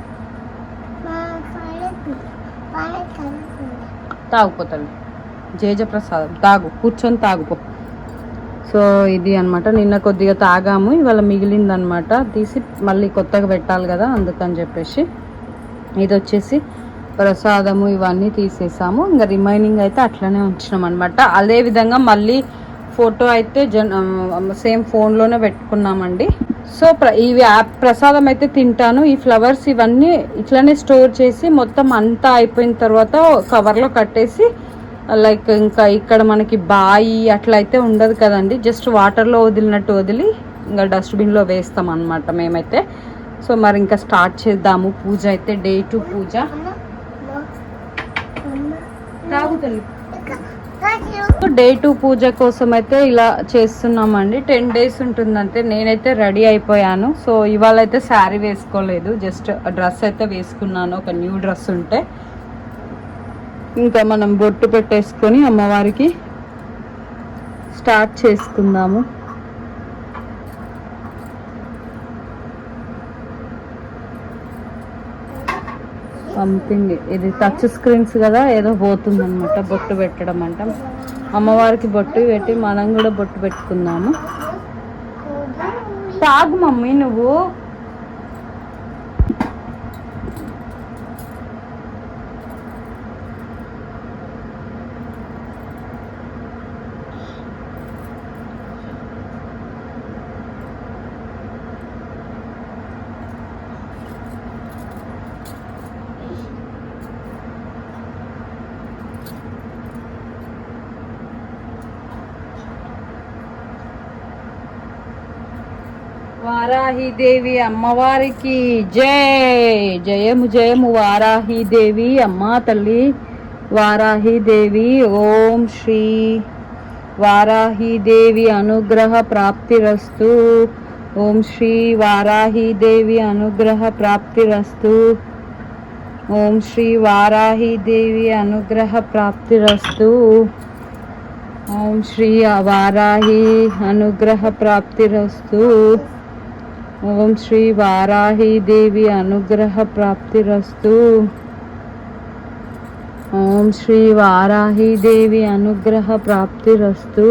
తాగుపోతాను. జేజ ప్రసాదం తాగు, కూర్చొని తాగుపో. సో ఇది అనమాట. నిన్న కొద్దిగా తాగాము, ఇవాళ మిగిలిందనమాట. తీసి మళ్ళీ కొత్తగా పెట్టాలి కదా, అందుకని చెప్పేసి ఇది వచ్చేసి ప్రసాదము ఇవన్నీ తీసేసాము. ఇంకా రిమైనింగ్ అయితే అట్లనే ఉంచినాం అనమాట. అదేవిధంగా మళ్ళీ ఫోటో అయితే సేమ్ ఫోన్లోనే పెట్టుకున్నామండి. సో ఇవి ప్రసాదం అయితే తింటాను. ఈ ఫ్లవర్స్ ఇవన్నీ ఇట్లనే స్టోర్ చేసి మొత్తం అంతా అయిపోయిన తర్వాత కవర్లో కట్టేసి, లైక్ ఇంకా ఇక్కడ మనకి బాయి అట్లా అయితే ఉండదు కదండి, జస్ట్ వాటర్లో వదిలినట్టు వదిలి ఇంకా డస్ట్బిన్లో వేస్తాం అన్నమాట మేమైతే. సో మరి ఇంకా స్టార్ట్ చేద్దాము పూజ అయితే. డే 2 పూజ తాగుతుంది. డే 2 పూజ కోసం అయితే ఇలా చేస్తున్నామండి. 10 days ఉంటుందంటే. నేనైతే రెడీ అయిపోయాను. సో ఇవాళ అయితే శారీ వేసుకోలేదు, జస్ట్ డ్రెస్ అయితే వేసుకున్నాను, ఒక న్యూ డ్రెస్ ఉంటే. ఇంకా మనం బొట్టు పెట్టేసుకొని అమ్మవారికి స్టార్ట్ చేసుకుందాము. పంపింది ఇది టచ్ స్క్రీన్స్ కదా, ఏదో పోతుంది అనమాట. బొట్టు పెట్టడం అంట, అమ్మవారికి బొట్టు పెట్టి మనం కూడా బొట్టు పెట్టుకుందాము. తాగు మమ్మీ నువ్వు. వారాహిదేవి అమ్మవారికి జై. జయము జయము వారాహిదేవి అమ్మ తల్లి. వారాహిదేవి ఓం శ్రీ వారాహిదేవి అనుగ్రహ ప్రాప్తిరస్తు. ఓం శ్రీ వారాహిదేవి అనుగ్రహ ప్రాప్తిరస్తు. ఓం శ్రీ వారాహిదేవి అనుగ్రహ ప్రాప్తిరస్తు. ఓం శ్రీ వారాహి అనుగ్రహ ప్రాప్తిరస్తు. ఓం శ్రీ వారాహిదేవి అనుగ్రహ ప్రాప్తిరస్తు. ఓం శ్రీ వారాహిదేవి అనుగ్రహ ప్రాప్తిరస్తు.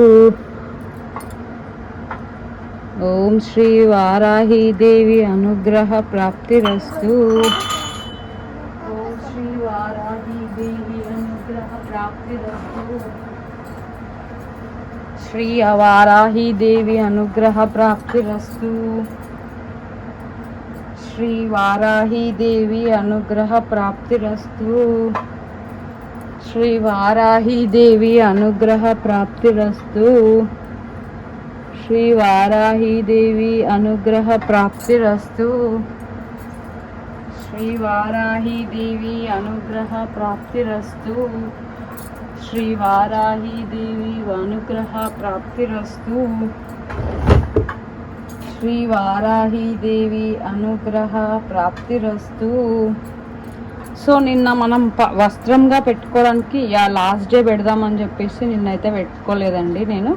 ఓం శ్రీ వారాహిదేవి అనుగ్రహ ప్రాప్తిరస్తు. ఓం శ్రీ వారాహిదేవి అనుగ్రహ ప్రాప్తిరస్తు. శ్రీ వారాహిదేవి అనుగ్రహ ప్రాప్తిరస్తు. శ్రీ వారాహిదేవి అనుగ్రహ ప్రాప్తిరస్తు. శ్రీ వారాహిదేవి అనుగ్రహ ప్రాప్తిరస్తు. శ్రీ వారాహిదేవి అనుగ్రహ ప్రాప్తిరస్తు. శ్రీ వారాహి దేవి అనుగ్రహ ప్రాప్తిరస్తు. శ్రీ వారాహి దేవి అనుగ్రహ ప్రాప్తిరస్తు. శ్రీ వారాహి దేవి అనుగ్రహ ప్రాప్తిరస్తు. సో నిన్న మనం వస్త్రంగా పెట్టుకోవడానికి లాస్ట్ డే పెడదామని చెప్పేసి నిన్నైతే పెట్టుకోలేదండి. నేను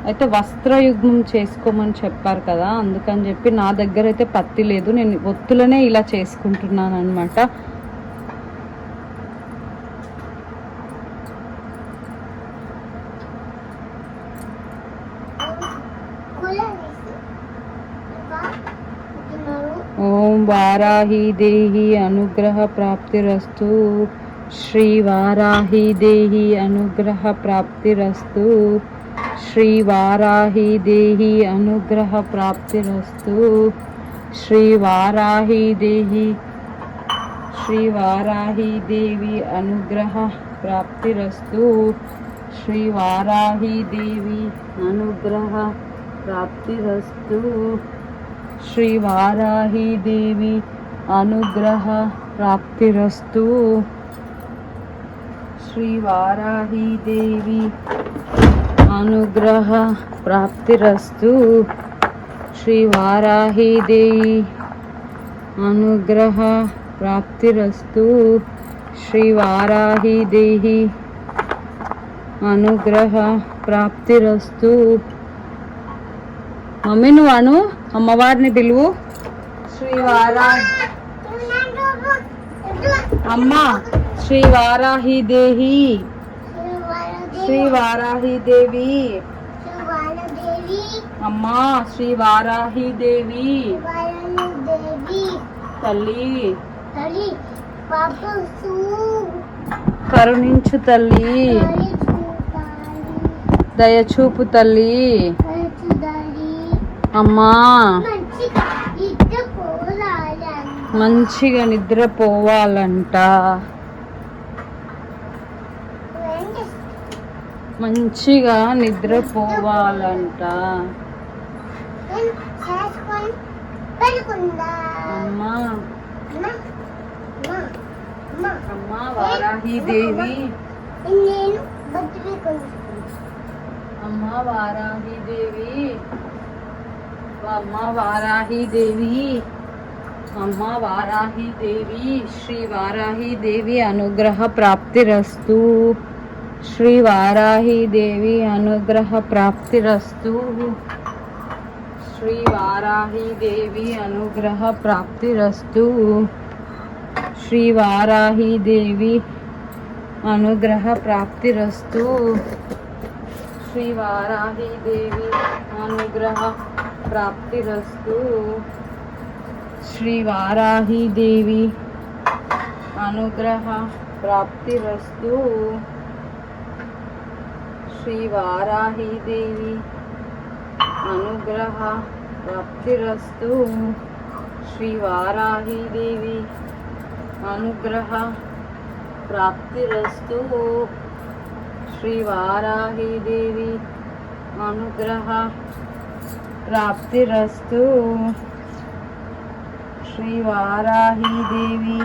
అయితే వస్త్రయుగ్మం చేసుకోమని చెప్పారు కదా, అందుకని చెప్పి నా దగ్గర అయితే పత్తి లేదు. నేను ఒత్తులనే ఇలా చేసుకుంటున్నాను అనమాట. ఓం వారాహి దేహి అనుగ్రహ ప్రాప్తిరస్తు. శ్రీ వారాహి దేహి అనుగ్రహ ప్రాప్తిరస్తు. శ్రీ వారాహి దేహి అనుగ్రహ ప్రాప్తిరస్తు. శ్రీ వారాహి దేహి శ్రీ వారాహి దేవి అనుగ్రహ ప్రాప్తిరస్తు. శ్రీ వారాహి దేవి అనుగ్రహ ప్రాప్తిరస్తు. శ్రీ వారాహి దేవి అనుగ్రహ ప్రాప్తిరస్తు. శ్రీ వారాహి దేవి అనుగ్రహ ప్రాప్తిరస్తు. శ్రీ వారాహి దేవి అనుగ్రహ ప్రాప్తిరస్తు. శ్రీ వారాహి దేవి అనుగ్రహ ప్రాప్తిరస్తు. మమ్మీ నువ్వు అను, అమ్మవారిని పిలువు. శ్రీ వారాహి అమ్మ శ్రీ వారాహి దేహి శ్రీ వారాహి దేవి అమ్మా శ్రీ వారాహి దేవి తల్లి కరుణించు తల్లి, దయచూపు తల్లి. అమ్మా మంచిగా నిద్రపోవాలంట, మంచిగా నిద్రపోవాలంట. అమ్మా అమ్మా వారాహి దేవి అమ్మా వారాహి దేవి అమ్మా వారాహి దేవి అమ్మా వారాహి దేవి. శ్రీ వారాహి దేవి అనుగ్రహ ప్రాప్తిరస్తు. శ్రీ వారాహి దేవి అనుగ్రహ ప్రాప్తిరస్తు. శ్రీ వారాహి దేవి అనుగ్రహ ప్రాప్తిరస్తు. శ్రీ వారాహి దేవి అనుగ్రహ ప్రాప్తిరస్తు. శ్రీ వారాహి దేవి అనుగ్రహ ప్రాప్తిరస్తు. శ్రీ వారాహి దేవి అనుగ్రహ ప్రాప్తిరస్తు. శ్రీ వారాహి దేవి అనుగ్రహ ప్రాప్తిరస్తు. శ్రీ వారాహి దేవి అనుగ్రహ ప్రాప్తిరస్తు. శ్రీ వారాహి దేవి అనుగ్రహ ప్రాప్తిరస్తు. శ్రీ వారాహి దేవి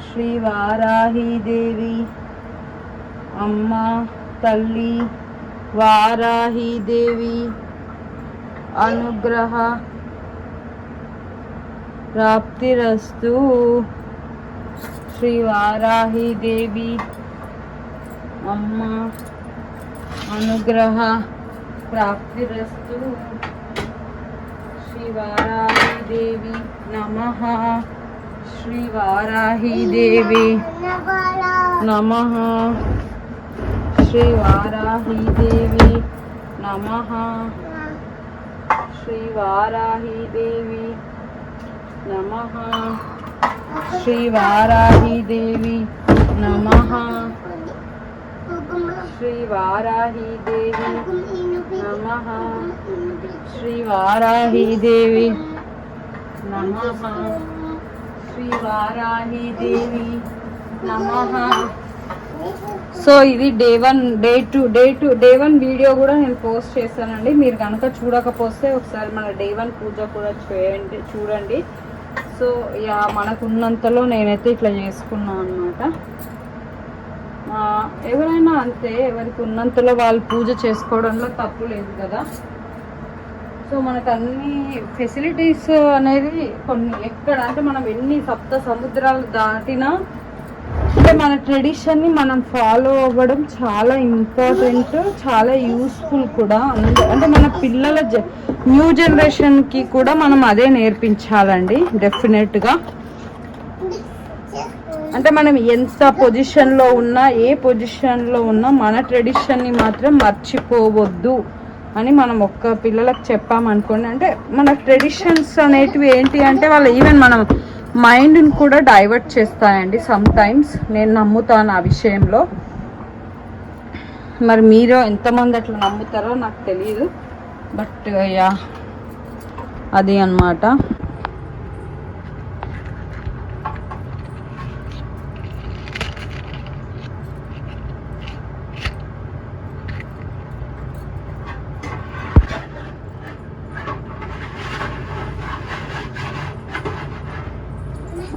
శ్రీ వారాహి దేవి అమ్మ తల్లి వారాహి దేవి అనుగ్రహ ప్రాప్తిరస్తు. శ్రీ వారాహి దేవి అమ్మ అనుగ్రహ ప్రాప్తిరస్తు. శ్రీ వారాహి దేవి నమః. శ్రీ వారాహి దేవి నమః. శ్రీ వారాహి దేవి నమః. శ్రీ వారాహి దేవి నమః. శ్రీ వారాహి దేవి నమః. శ్రీ వారాహి దేవి నమః. శ్రీ వారాహి దేవి నమః. శ్రీ వారాహి దేవి నమః. సో ఇది డే వన్ వీడియో కూడా నేను పోస్ట్ చేశానండి. మీరు కనుక చూడకపోతే ఒకసారి మన డే 1 పూజ కూడా చూడండి. సో ఇక మనకున్నంతలో నేనైతే ఇట్లా చేసుకున్నాను అనమాట. ఎవరైనా అంతే, ఎవరికి ఉన్నంతలో వాళ్ళు పూజ చేసుకోవడంలో తప్పు లేదు కదా. సో మనకు అన్ని ఫెసిలిటీస్ అనేది కొన్ని ఎక్కడ అంటే మనం ఎన్ని సప్త సముద్రాలు దాటినా అంటే మన ట్రెడిషన్ని మనం ఫాలో అవ్వడం చాలా ఇంపార్టెంట్, చాలా యూస్ఫుల్ కూడా. అంటే మన పిల్లల న్యూ జనరేషన్కి కూడా మనం అదే నేర్పించాలండి డెఫినెట్గా. అంటే మనం ఎంత పొజిషన్లో ఉన్నా, ఏ పొజిషన్లో ఉన్నా మన ట్రెడిషన్ని మాత్రం మర్చిపోవద్దు అని మనం ఒక్క పిల్లలకు చెప్పామనుకోండి. అంటే మన ట్రెడిషన్స్ అనేటివి ఏంటి అంటే వాళ్ళు ఈవెన్ మనం మైండ్ని కూడా డైవర్ట్ చేస్తాయండి సమ్ టైమ్స్. నేను నమ్ముతాను ఆ విషయంలో. మరి మీరు ఎంతమంది అట్లా నమ్ముతారో నాకు తెలియదు, బట్ యా అది అన్నమాట.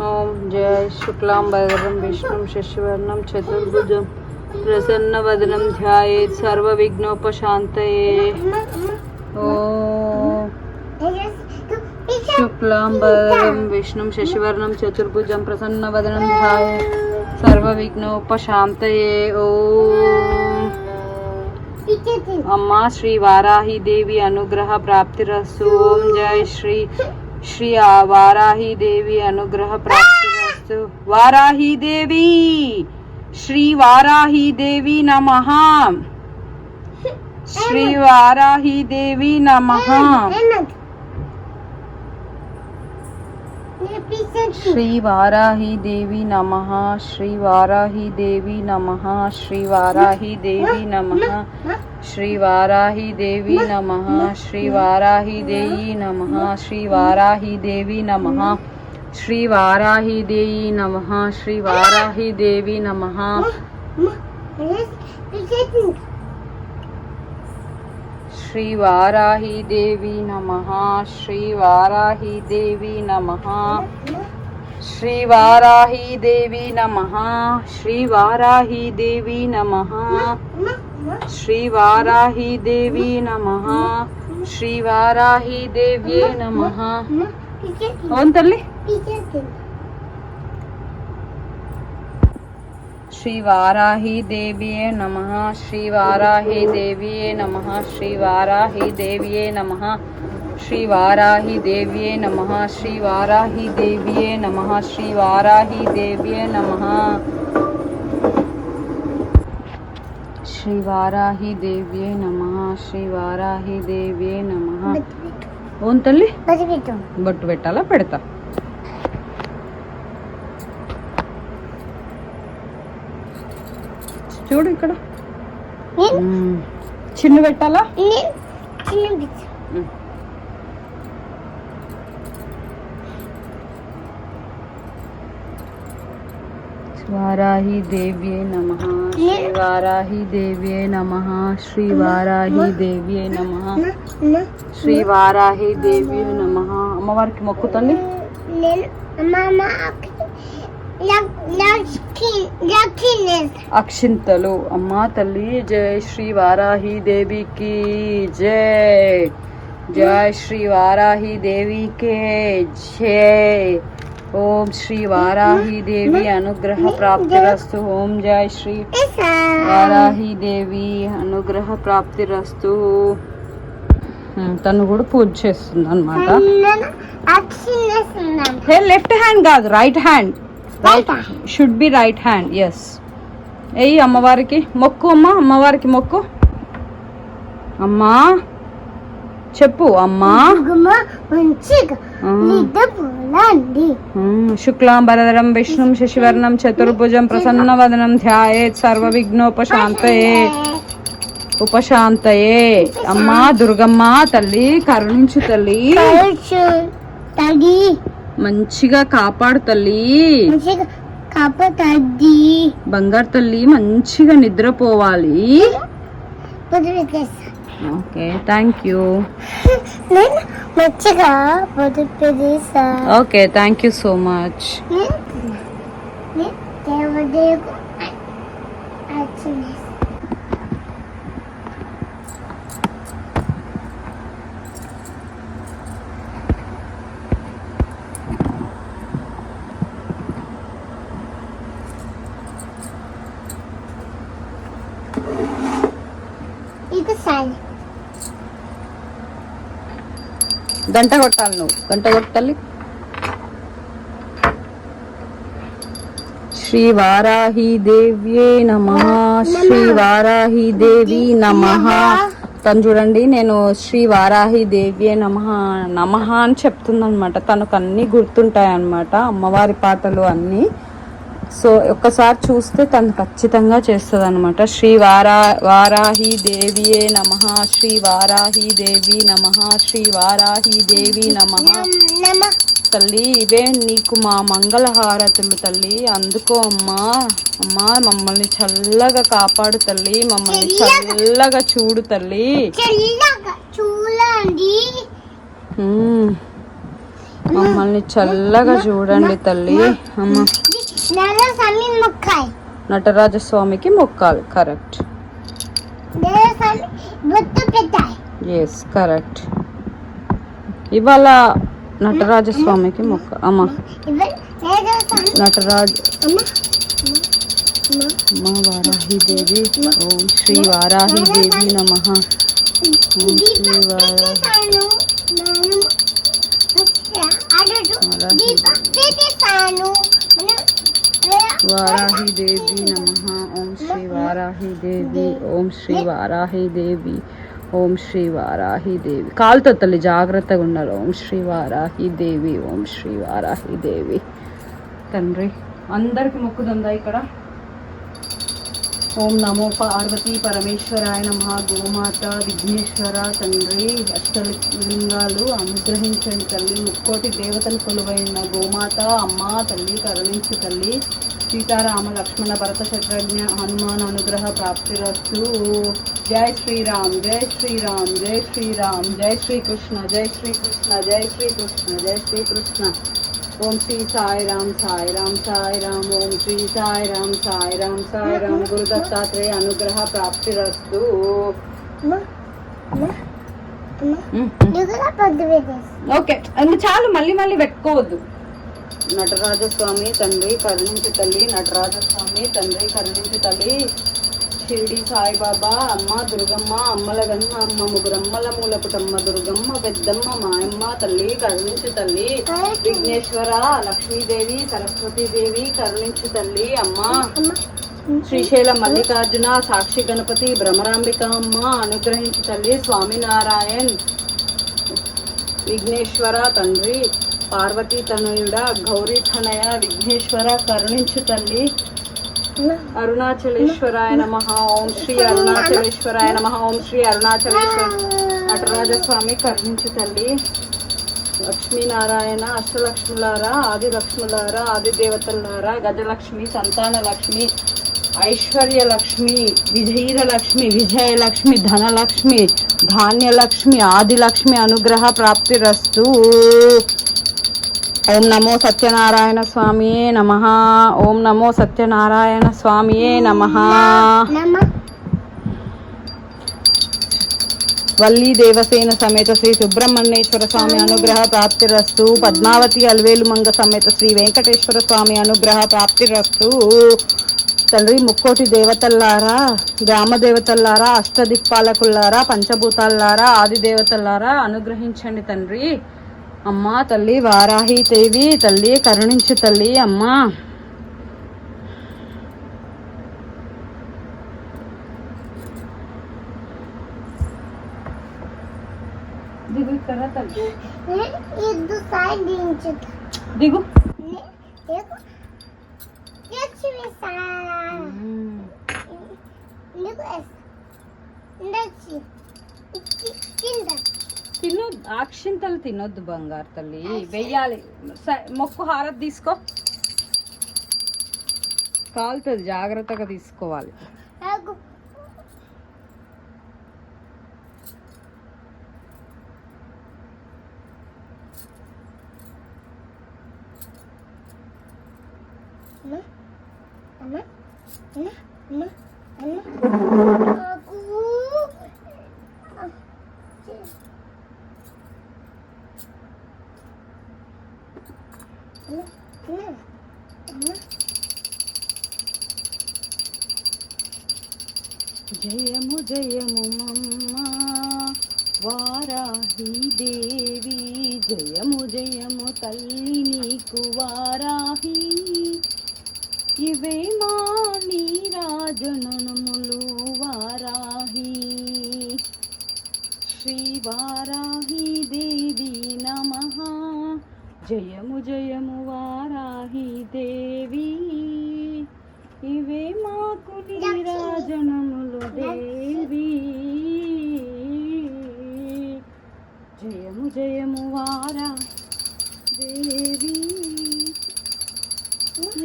ఓం జయ శుక్లాంబరధరం విష్ణుం శశివర్ణం చతుర్భుజం ప్రసన్నవదనం ధ్యాయేత్ సర్వవిఘ్నోపశాంతయే. ఓం శుక్లాంబరధరం విష్ణుం శశివర్ణం చతుర్భుజం ప్రసన్నవదనం ధ్యాయేత్ సర్వవిఘ్నోపశాంతయే. ఓం అమ్మా శ్రీ వారాహి దేవి అనుగ్రహ ప్రాప్తిరస్తు. ఓం జయ శ్రీ శ్రీ వారాహి దేవి అనుగ్రహ ప్రాప్తిరస్తు. వారాహి దేవి శ్రీ వారాహి దేవి నమః. శ్రీ వారాహి దేవి నమః. శ్రీ వారాహి దేవి నమః. శ్రీ వారాహి దేవి నమః. శ్రీ వారాహి దేవి నమః. శ్రీ వారాహి దేవి నమః. శ్రీ వారాహి దేవి నమః. శ్రీ వారాహి దేవి నమః. శ్రీ వారాహి దేవి నమః. శ్రీ వారాహి దేవి నమః. శ్రీ వారాహి దేవి నమః. శ్రీ వారాహి దేవి నమః. శ్రీ వారాహి దేవి నమః. శ్రీ వారాహి దేవి నమః. శ్రీ వారాహి దేవి నమః. శ్రీ వారాహి దేవ్యే నమః. అవును తల్లి. శ్రీ వారాహి దేవ్యే నమః. శ్రీ వారాహి దేవ్యే నమః. శ్రీ వారాహి దేవ్యే నమః. శ్రీ వారాహి దేవ్యే నమః. శ్రీ వారాహి దేవ్యే నమః. శ్రీ వారాహి దేవ్యే నమః. శ్రీ వారాహి దేవ్యే నమః. శ్రీ వారాహి దేవ్యే నమః. ఓం తల్లి బొట్టు పెట్టాలా? పెడతా. చూడు ఇక్కడ చిన్న పెట్టాలా? వారాహి దేవ్యే నమః. శ్రీ వారాహి దేవ్యే నమః. శ్రీ వారాహి దేవ్యే నమః. శ్రీ వారాహి దేవ్యే నమః. అమ్మవారికి మొక్కు తల్లి. అక్షింతలు. అమ్మా తల్లి జై శ్రీ వారాహి దేవికి జై. జై శ్రీ వారాహి దేవికి జై. ఓం శ్రీ వారాహి దేవి అనుగ్రహ ప్రాప్తిరస్తు. ఓం జై శ్రీ వారాహి దేవి అనుగ్రహ ప్రాప్తిరస్తు. తను కూడా పూజ చేస్తుంది అనమాట. లెఫ్ట్ హ్యాండ్ కాదు, right hand. Should be right hand. Yes. ఎయ్యి అమ్మవారికి మొక్కు. అమ్మా అమ్మవారికి మొక్కు. అమ్మా చెప్పు. అమ్మా శుక్లాంబరధరం విష్ణుం శశివర్ణం చతుర్భుజం ప్రసన్నవదనం ధ్యాయేత్ సర్వవిఘ్నోపశాంతయే. ఉపశాంతయే. అమ్మా దుర్గమ్మ తల్లి కరుణించు తల్లి. మంచిగా కాపాడు తల్లి. బంగారు తల్లి మంచిగా నిద్రపోవాలి. Okay thank you. మంచిగా పొద్దుపేసా okay, thank you so much. దేవుడికి అర్చన ఇది సాయి గంట కొట్టాలి, నువ్వు గంట కొట్టాలి. శ్రీ వారాహి దేవ్యే నమః, శ్రీ వారాహి దేవి నమః. తను చూడండి, నేను శ్రీ వారాహి దేవ్యే నమః నమః అని చెప్తుందనమాట. తనకు అన్నీ గుర్తుంటాయి అన్నమాట, అమ్మవారి పాటలు అన్నీ. సో ఒక్కసారి చూస్తే తను ఖచ్చితంగా చేస్తుంది అనమాట. శ్రీ వారాహి దేవియే నమః, శ్రీ వారాహి దేవి నమః, శ్రీ వారాహి దేవి నమః. తల్లి, ఇవే నీకు మా మంగళహారతులు తల్లి, అందుకో అమ్మా. అమ్మా, మమ్మల్ని చల్లగా కాపాడు తల్లి, మమ్మల్ని చల్లగా చూడు తల్లి. చూడండి, మమ్మల్ని చల్లగా చూడండి తల్లి. అమ్మ, నటరాజస్వామికి మొక్కాలి. Correct, yes correct. ఇవాళ నటరాజస్వామికి మొక్క. అమ్మ, నటరాజ్ అమ్మ వారాహి దేవి, ఓం శ్రీ వారాహి దేవి నమః. ఓం శ్రీ వారాహి దేవి నమః. ఓం శ్రీ వారాహి దేవి, ఓం శ్రీ వారాహి దేవి, ఓం శ్రీ వారాహి దేవి. కాలుతో తల్లి జాగ్రత్తగా ఉండాలి. ఓం శ్రీ వారాహి దేవి, ఓం శ్రీ వారాహి దేవి. తండ్రి, అందరికి మొక్కుతుందా ఇక్కడ? ఓం నమో పార్వతీ పరమేశ్వరాయ నమః. గోమాత విఘ్నేశ్వర తండ్రి, అష్టలింగాలు అనుగ్రహించండి తల్లి. ముక్కోటి దేవతలు కొలువైన గోమాత అమ్మ తల్లి, కరుణించు తల్లి. సీతారామ లక్ష్మణ భరత శత్రుఘ్న హనుమాన్ అనుగ్రహ ప్రాప్తిరస్తు. జై శ్రీరామ్, జై శ్రీరామ్, జై శ్రీరామ్, జై శ్రీకృష్ణ, జై శ్రీకృష్ణ, జై శ్రీకృష్ణ, జై శ్రీకృష్ణ. ఓం శ్రీ సాయిరామ్, సాయిరామ్, సాయిరామ్. ఓం శ్రీ సాయిరామ్, సాయిరామ్, సాయిరామ్. గురు దత్తాత్రేయ అనుగ్రహ ప్రాప్తిరస్తు. ఓకే, అది చాలు, మళ్ళీ మళ్ళీ పెట్టుకోవద్దు. నటరాజస్వామి తండ్రి కరుణించు తల్లి, నటరాజస్వామి తండ్రి కరుణించు తల్లి. షిరిడి సాయిబాబా, అమ్మ దుర్గమ్మ, అమ్మల గన్న అమ్మ, ముగ్గురమ్మల మూలపుటమ్మ దుర్గమ్మ, పెద్దమ్మ మాయమ్మ తల్లి కరుణించు తల్లి. విఘ్నేశ్వర, లక్ష్మీదేవి, సరస్వతీదేవి కరుణించు తల్లి. అమ్మ శ్రీశైల మల్లికార్జున, సాక్షి గణపతి, భ్రమరాంబిక అమ్మ అనుగ్రహించు తల్లి. స్వామినారాయణ్ విఘ్నేశ్వర తండ్రి, పార్వతీ తనయుడ, గౌరీ తనయ విఘ్నేశ్వర కరుణించు తల్లి. అరుణాచలేశ్వరాయ నమః. ఓం శ్రీ అరుణాచలేశ్వరాయ నమః. ఓం శ్రీ అరుణాచలేశ్వర. నటరాజస్వామి కరుణించు తల్లి. లక్ష్మీనారాయణ, అష్టలక్ష్ములారా, ఆది లక్ష్ములారా, ఆది దేవతలారా, గజలక్ష్మి, సంతాన లక్ష్మి, ఐశ్వర్యలక్ష్మి, విజయలక్ష్మి, విజయలక్ష్మి, ధనలక్ష్మి, ధాన్యలక్ష్మి, ఆదిలక్ష్మి అనుగ్రహ ప్రాప్తిరస్తు. ఓం నమో సత్యనారాయణ స్వామియే నమః. ఓం నమో సత్యనారాయణ స్వామియే నమః. వల్లీ దేవసేన సమేత శ్రీ సుబ్రహ్మణ్యేశ్వర స్వామి అనుగ్రహ ప్రాప్తిరస్తు. పద్మావతి అల్వేలు మంగ సమేత శ్రీ వెంకటేశ్వర స్వామి అనుగ్రహ ప్రాప్తిరస్తు. తండ్రి, ముక్కోటి దేవతల్లారా, గ్రామ దేవతల్లారా, అష్టదిక్పాలకుల్లారా, పంచభూతాల్లారా, ఆది దేవతల్లారా అనుగ్రహించండి తండ్రి. అమ్మా తల్లి వారాహి దేవి తల్లి కరుణించు తల్లి. అమ్మా దిగు, ఇక్కడ తల్లి దిగు. తిను, అక్షింతలు తినొద్దు బంగారు తల్లి, వెయ్యాలి. మొక్కు హారతి తీసుకో, కాలుతుంది, జాగ్రత్తగా తీసుకోవాలి. అమ్మ అమ్మ అమ్మ అమ్మ నాకు జయము జయము మమ్మ వారాహి దేవి, జయము జయము తల్లి నీకు వారాహి. ఇవే మా నీరాజనములు వారాహి, శ్రీ వారాహి దేవి నమః. జయము జయము వారాహి దేవి, ఇవే మాకు నీరాజనములు దేవి. జయము జయము వారా దేవి,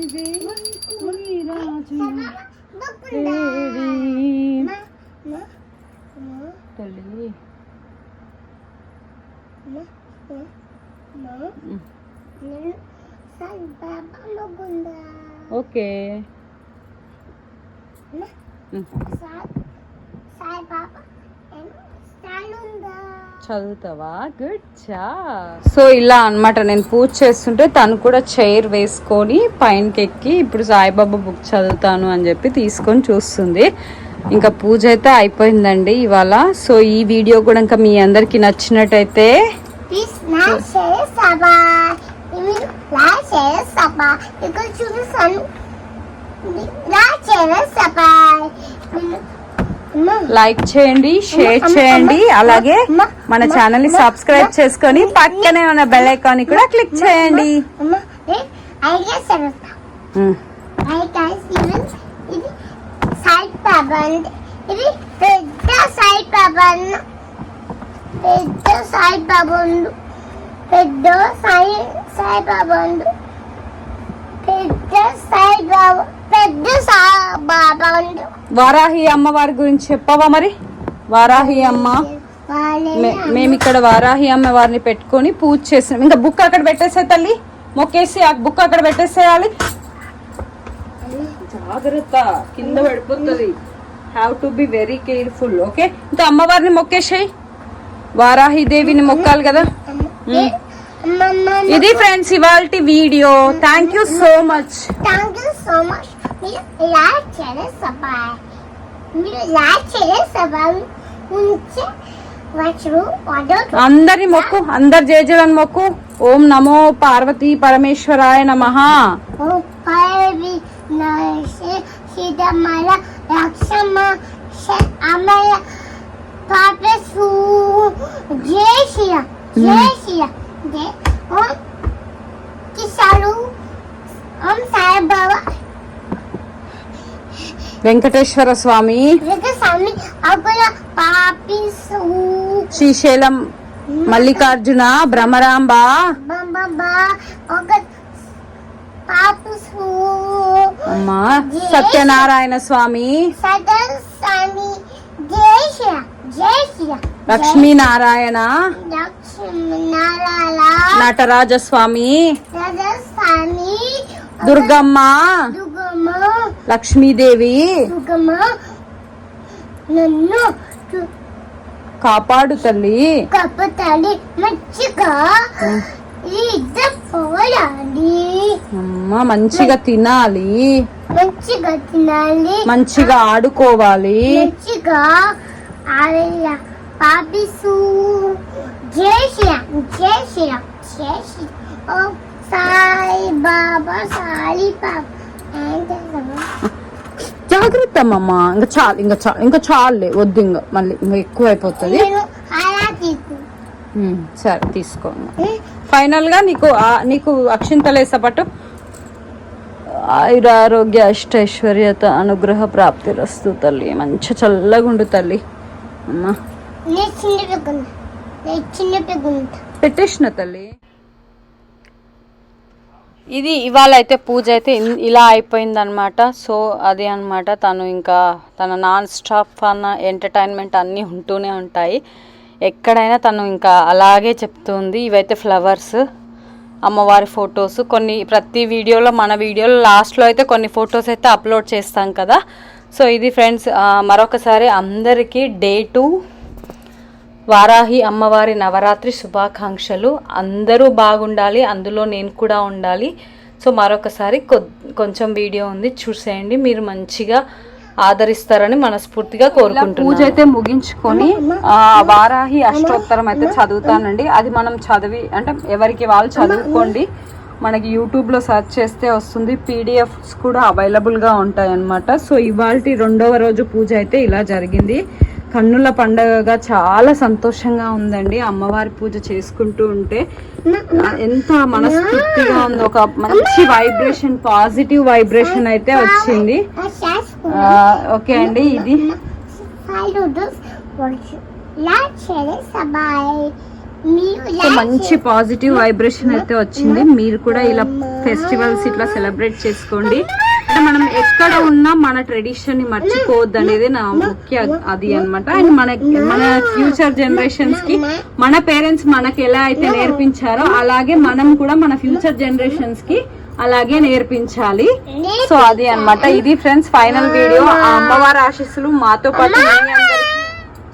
ఇవే మాకు నీరాజనములు దేవి. తల్లి ఓకే చదువుతావా? గుడ్ చా. సో ఇలా అన్నమాట, నేను పూజ చేస్తుంటే తను కూడా చైర్ వేసుకొని పైనకి ఎక్కి ఇప్పుడు సాయిబాబా బుక్ చదువుతాను అని చెప్పి తీసుకొని చూస్తుంది. ఇంకా పూజ అయితే అయిపోయిందండి ఇవాళ. సో ఈ వీడియో కూడా ఇంకా మీ అందరికి నచ్చినట్టయితే లైక్ చేయండి, షేర్ చేయండి, అలాగే మన ఛానల్ ని సబ్స్క్రైబ్ చేసుకొని పక్కనే ఉన్న బెల్ ఐకాన్ కూడా క్లిక్ చేయండి. ఇది పెద్ద సాయిబాబా, పెద్ద సాయిబాబా, పెద్ద సాయిబాబా, పెద్ద సాయిబాబా, పెద్ద సాయిబాబా. వారాహి అమ్మవారి గురించి చెప్పవా మరి? వారాహి అమ్మ, మేము ఇక్కడ వారాహి అమ్మ వారిని పెట్టుకొని పూజ చేసినాం. ఇంకా బుక్ అక్కడ పెట్టేసే తల్లి, మొక్కేసి ఆ బుక్ అక్కడ పెట్టేసేయాలి. జాగ్రత్త, కింద పడిపోతుంది. Have to be very careful. Okay, ఇంకా అమ్మవారిని మొక్కేసాయి, వారాహి దేవిని మొక్కాలి కదా. ఇది ఫ్రెండ్స్ ఇవాల్టి video. Thank you so much. అందరి మొక్కు, అందరు జయజలని మొక్కు. ఓం నమో పార్వతీ పరమేశ్వరాయ నమః. వెంకటేశ్వర స్వామి, శ్రీశైలం మల్లికార్జున, భ్రమరాంబ, అమ్మా సత్యనారాయణ స్వామి, లక్ష్మీనారాయణ, నటరాజస్వామి, దుర్గమ్మ, లక్ష్మీదేవి కాపాడు తల్లి. అమ్మ మంచిగా తినాలి, మంచిగా ఆడుకోవాలి. జాగ్రత్త అమ్మమ్మ, ఇంకా చాలులే, వద్దు ఇంకా మళ్ళీ ఇంకా ఎక్కువ అయిపోతుంది. సరే తీసుకో. ఫైనల్ గా నీకు అక్షింతలు వేసా పట్టు. ఆయురారోగ్య అష్టైశ్వర్యత అనుగ్రహ ప్రాప్తి రస్తు తల్లి. మంచి చల్లగా ఉండు తల్లి. అమ్మా పెట్టేసిన తల్లి. ఇది ఇవాళ అయితే పూజ అయితే ఇలా అయిపోయిందనమాట. సో అదే అనమాట, తను ఇంకా తన నాన్ స్టాప్ అన్న ఎంటర్టైన్మెంట్ అన్నీ ఉంటూనే ఉంటాయి. ఎక్కడైనా తను ఇంకా అలాగే చెప్తుంది. ఇవైతే ఫ్లవర్స్, అమ్మవారి ఫొటోస్ కొన్ని ప్రతి వీడియోలో మన వీడియోలో లాస్ట్లో అయితే కొన్ని ఫొటోస్ అయితే అప్లోడ్ చేస్తాం కదా. సో ఇది ఫ్రెండ్స్ మరొకసారి అందరికీ డే 2 వారాహి అమ్మవారి నవరాత్రి శుభాకాంక్షలు. అందరూ బాగుండాలి, అందులో నేను కూడా ఉండాలి. సో మరొకసారి కొంచెం వీడియో ఉంది చూసేయండి, మీరు మంచిగా ఆదరిస్తారని మనస్ఫూర్తిగా కోరుకుంటున్నాను. పూజ అయితే ముగించుకొని వారాహి అష్టోత్తరం అయితే చదువుతానండి. అది మనం చదివి అంటే ఎవరికి వాళ్ళు చదువుకోండి, మనకి యూట్యూబ్లో సెర్చ్ చేస్తే వస్తుంది, పీడిఎఫ్స్ కూడా అవైలబుల్గా ఉంటాయి అన్నమాట. సో ఇవాల్టి 2వ రోజు పూజ అయితే ఇలా జరిగింది. కన్నుల పండగగా చాలా సంతోషంగా ఉందండి. అమ్మవారి పూజ చేసుకుంటూ ఉంటే ఎంత మనస్ఫూర్తిగా ఉంది, ఒక మంచి వైబ్రేషన్, పాజిటివ్ వైబ్రేషన్ అయితే వచ్చింది. ఓకే అండి, ఇది మంచి పాజిటివ్ వైబ్రేషన్ అయితే వచ్చింది. మీరు కూడా ఇలా ఫెస్టివల్స్ ఇట్లా సెలబ్రేట్ చేసుకోండి. అంటే మనం ఎక్కడ ఉన్నా మన ట్రెడిషన్ ని మర్చిపోవద్దు అనేది నా ముఖ్య అది అన్నమాట. అండ్ మన ఫ్యూచర్ జనరేషన్స్ కి మన పేరెంట్స్ మనకి ఎలా అయితే నేర్పించారో అలాగే మనం కూడా మన ఫ్యూచర్ జనరేషన్స్ కి అలాగే నేర్పించాలి. సో అది అన్నమాట. ఇది ఫ్రెండ్స్ ఫైనల్ వీడియో. ఆ అమ్మవారి ఆశీస్సులు మాతో పాటు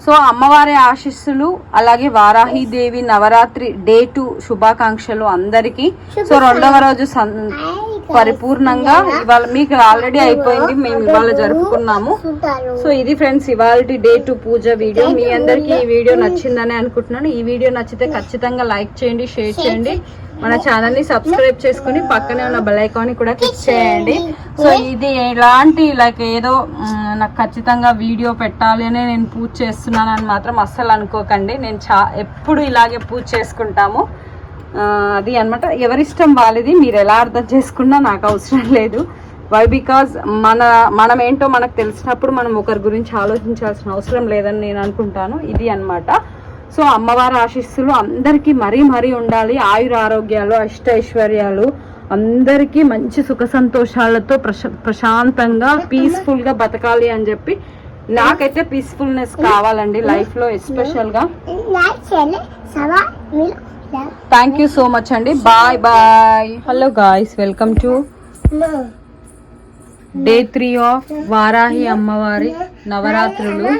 సో అమ్మవారి ఆశీస్సులు అలాగే వారాహిదేవి నవరాత్రి డే 2 శుభాకాంక్షలు అందరికీ. సో 2వ రోజు పరిపూర్ణంగా ఇవాళ మీకు ఆల్రెడీ అయిపోయింది, మేము ఇవాళ జరుపుకున్నాము. సో ఇది ఫ్రెండ్స్ ఇవాళ డే 2 పూజ వీడియో. మీ అందరికి ఈ వీడియో నచ్చిందని అనుకుంటున్నాను. ఈ వీడియో నచ్చితే ఖచ్చితంగా లైక్ చేయండి, షేర్ చేయండి, మన ఛానల్ ని సబ్స్క్రైబ్ చేసుకుని పక్కనే ఉన్న బెల్ ఐకాన్ కూడా క్లిక్ చేయండి. సో ఇది ఎలాంటి లైక్ ఏదో నాకు ఖచ్చితంగా వీడియో పెట్టాలి అని నేను పూజ చేస్తున్నానని మాత్రం అస్సలు అనుకోకండి. నేను ఎప్పుడు ఇలాగే పూజ చేసుకుంటాము, అది అన్నమాట. ఎవరిష్టం వాళ్ళది, మీరు ఎలా అర్థం చేసుకున్నా నాకు అవసరం లేదు. వై బికాజ్ మనం ఏంటో మనకు తెలిసినప్పుడు మనం ఒకరి గురించి ఆలోచించాల్సిన అవసరం లేదని నేను అనుకుంటాను. ఇది అన్నమాట. సో అమ్మవారి ఆశీస్సులు అందరికీ మరీ మరీ ఉండాలి. ఆయుర ఆరోగ్యాలు, అష్టైశ్వర్యాలు, అందరికీ మంచి సుఖ సంతోషాలతో ప్రశాంతంగా పీస్ఫుల్గా బతకాలి అని చెప్పి నాకైతే పీస్ఫుల్నెస్ కావాలండి లైఫ్లో ఎస్పెషల్గా. థ్యాంక్ యూ సో మచ్ అండి. Bye bye. Hello guys, welcome to day 3 of Varahi అమ్మవారి నవరాత్రులు.